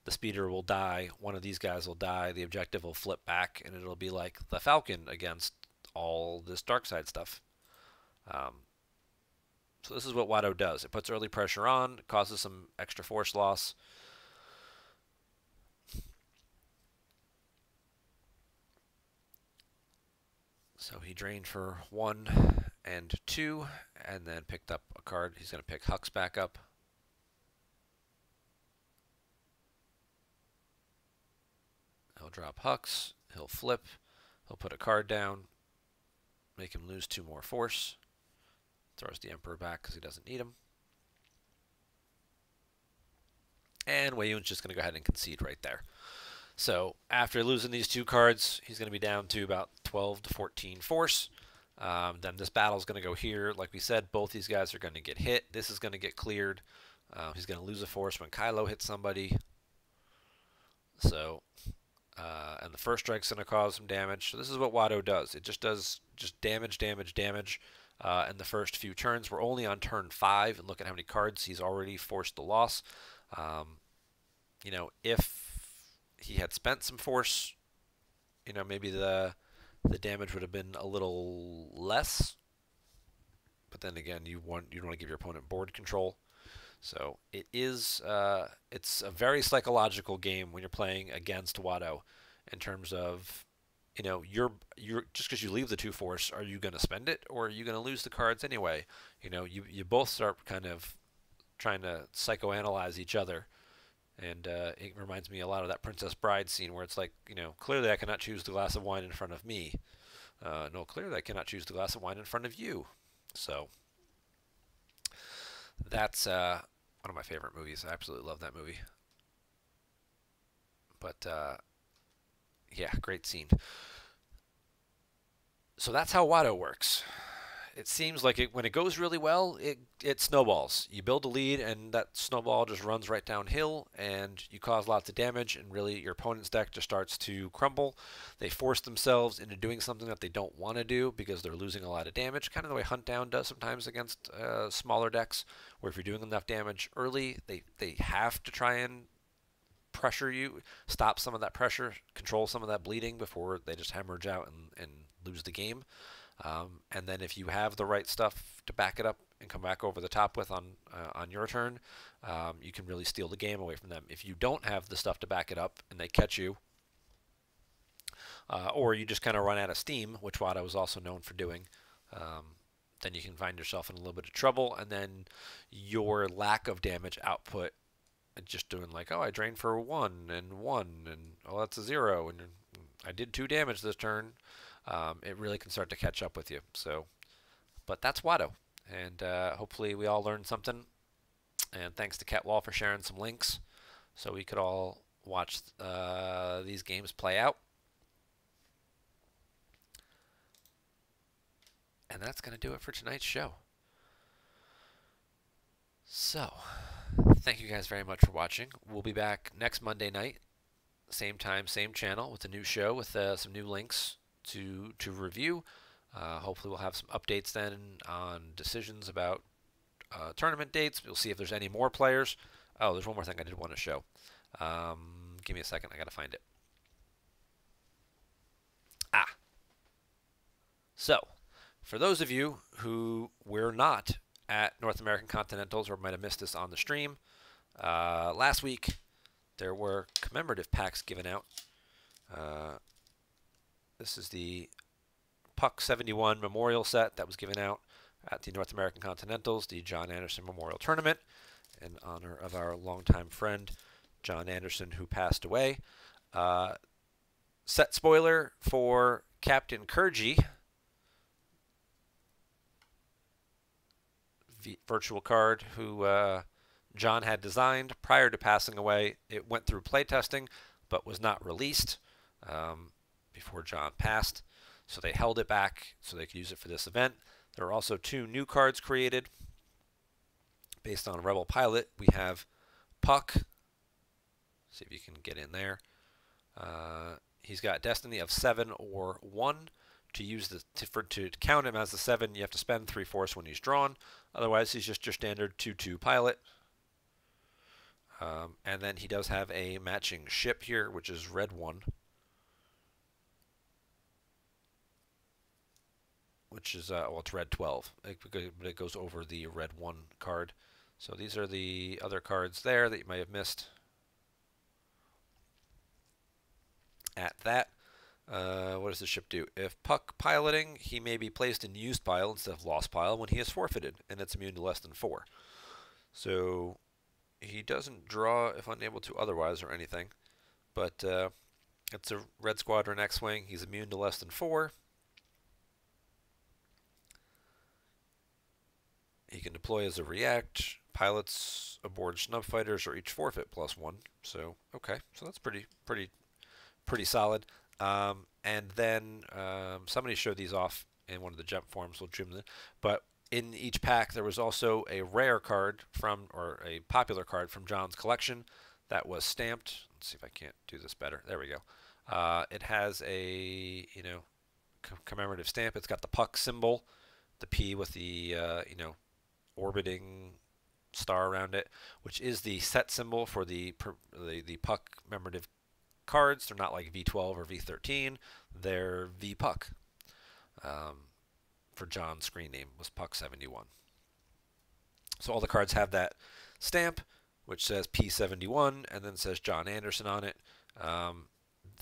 The speeder will die, one of these guys will die, the objective will flip back, and it'll be like the Falcon against all this dark side stuff. So this is what Watto does. It puts early pressure on, causes some extra force loss. So he drained for 1 and 2, and then picked up a card. He's going to pick Hux back up. He'll drop Hux, he'll flip, he'll put a card down, make him lose 2 more force, throws the Emperor back because he doesn't need him. And Wei Yun's just going to go ahead and concede right there. So after losing these 2 cards, he's going to be down to about 12 to 14 force. Then this battle is going to go here. Like we said, both these guys are going to get hit. This is going to get cleared. He's going to lose a force when Kylo hits somebody. So... and the first strike's going to cause some damage. So this is what Watto does. It just does damage, damage, damage in the first few turns. We're only on turn 5, and look at how many cards he's already forced the loss. You know, if he had spent some force, you know, maybe the damage would have been a little less. But then again, you don't want to give your opponent board control. So it is it's a very psychological game when you're playing against Watto, in terms of, you know, you're just because you leave the 2 force, are you going to spend it or are you going to lose the cards anyway? You know, you both start kind of trying to psychoanalyze each other, and it reminds me a lot of that Princess Bride scene where it's like, you know, clearly I cannot choose the glass of wine in front of me. No, clearly I cannot choose the glass of wine in front of you. So that's one of my favorite movies. I absolutely love that movie. But yeah, great scene. So that's how Watto works. It seems like when it goes really well, it snowballs. You build a lead, and that snowball just runs right downhill, and you cause lots of damage, and really your opponent's deck just starts to crumble. They force themselves into doing something that they don't want to do because they're losing a lot of damage, kind of the way Hunt Down does sometimes against smaller decks, where if you're doing enough damage early, they have to try and pressure you, stop some of that pressure, control some of that bleeding before they just hemorrhage out and lose the game. And then if you have the right stuff to back it up and come back over the top with on your turn, you can really steal the game away from them. If you don't have the stuff to back it up and they catch you, or you just kind of run out of steam, which Watto was also known for doing, then you can find yourself in a little bit of trouble, and then your lack of damage output, just doing like, oh, I drained for 1 and 1, and oh, that's a 0, and I did 2 damage this turn. It really can start to catch up with you. So, but that's Watto, and hopefully we all learned something. And thanks to Cat Wall for sharing some links, so we could all watch these games play out. And that's going to do it for tonight's show. So, Thank you guys very much for watching. We'll be back next Monday night, same time, same channel, with a new show with some new links to review. Hopefully, we'll have some updates then on decisions about tournament dates. We'll see if there's any more players. Oh, there's one more thing I did want to show. Give me a second. I got to find it. So, for those of you who were not at North American Continentals or might have missed this on the stream, last week there were commemorative packs given out. This is the Puck 71 Memorial set that was given out at the North American Continentals, the John Anderson Memorial Tournament, in honor of our longtime friend John Anderson, who passed away. Set spoiler for Captain Kurgi, virtual card who John had designed prior to passing away. It went through playtesting but was not released before John passed, so they held it back so they could use it for this event. There are also 2 new cards created based on Rebel Pilot. We have Puck. See if you can get in there. He's got Destiny of 7 or 1. To use to count him as the 7, you have to spend 3 force when he's drawn. Otherwise, he's just your standard 2/2 pilot. And then he does have a matching ship here, which is red 1, which is well, it's red 12, but it goes over the red 1 card. So these are the other cards there that you might have missed at that. What does the ship do? If Puck piloting, he may be placed in used pile instead of lost pile when he is forfeited, and it's immune to less than 4. So he doesn't draw if unable to otherwise or anything, but it's a Red Squadron X-Wing. He's immune to less than 4. He can deploy as a react. Pilots aboard snub fighters are each forfeit +1. So okay, so that's pretty solid. And then somebody showed these off in one of the GEMP forums. We'll trim them. But in each pack, there was also a rare card from, or a popular card from John's collection that was stamped. Let's see if I can't do this better. There we go. It has a commemorative stamp. It's got the Puck symbol, the P with the orbiting star around it, which is the set symbol for the Puck commemorative cards. They're not like V12 or V13. They're V-Puck. For John's screen name was Puck 71. So all the cards have that stamp, which says P71, and then says John Anderson on it.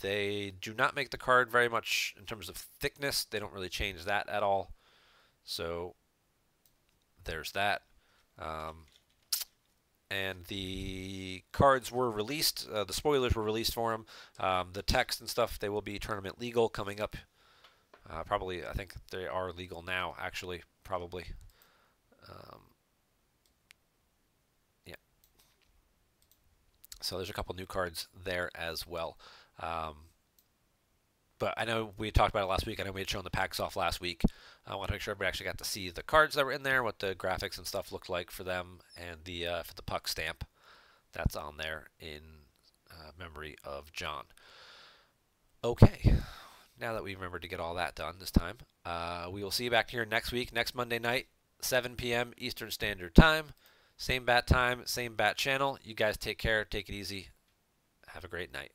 They do not make the card very much in terms of thickness. They don't really change that at all. So there's that. And the cards were released. The spoilers were released for them. The text and stuff, they will be tournament legal coming up. Probably, I think they are legal now, actually, probably. Yeah. So there's a couple new cards there as well. But I know we talked about it last week. I know we had shown the packs off last week. I want to make sure everybody actually got to see the cards that were in there, what the graphics and stuff looked like for them, and the for the Puck stamp that's on there in memory of John. Okay, now that we remembered to get all that done this time, we will see you back here next week, next Monday night, 7 p.m. Eastern Standard Time. Same bat time, same bat channel. You guys take care. Take it easy. Have a great night.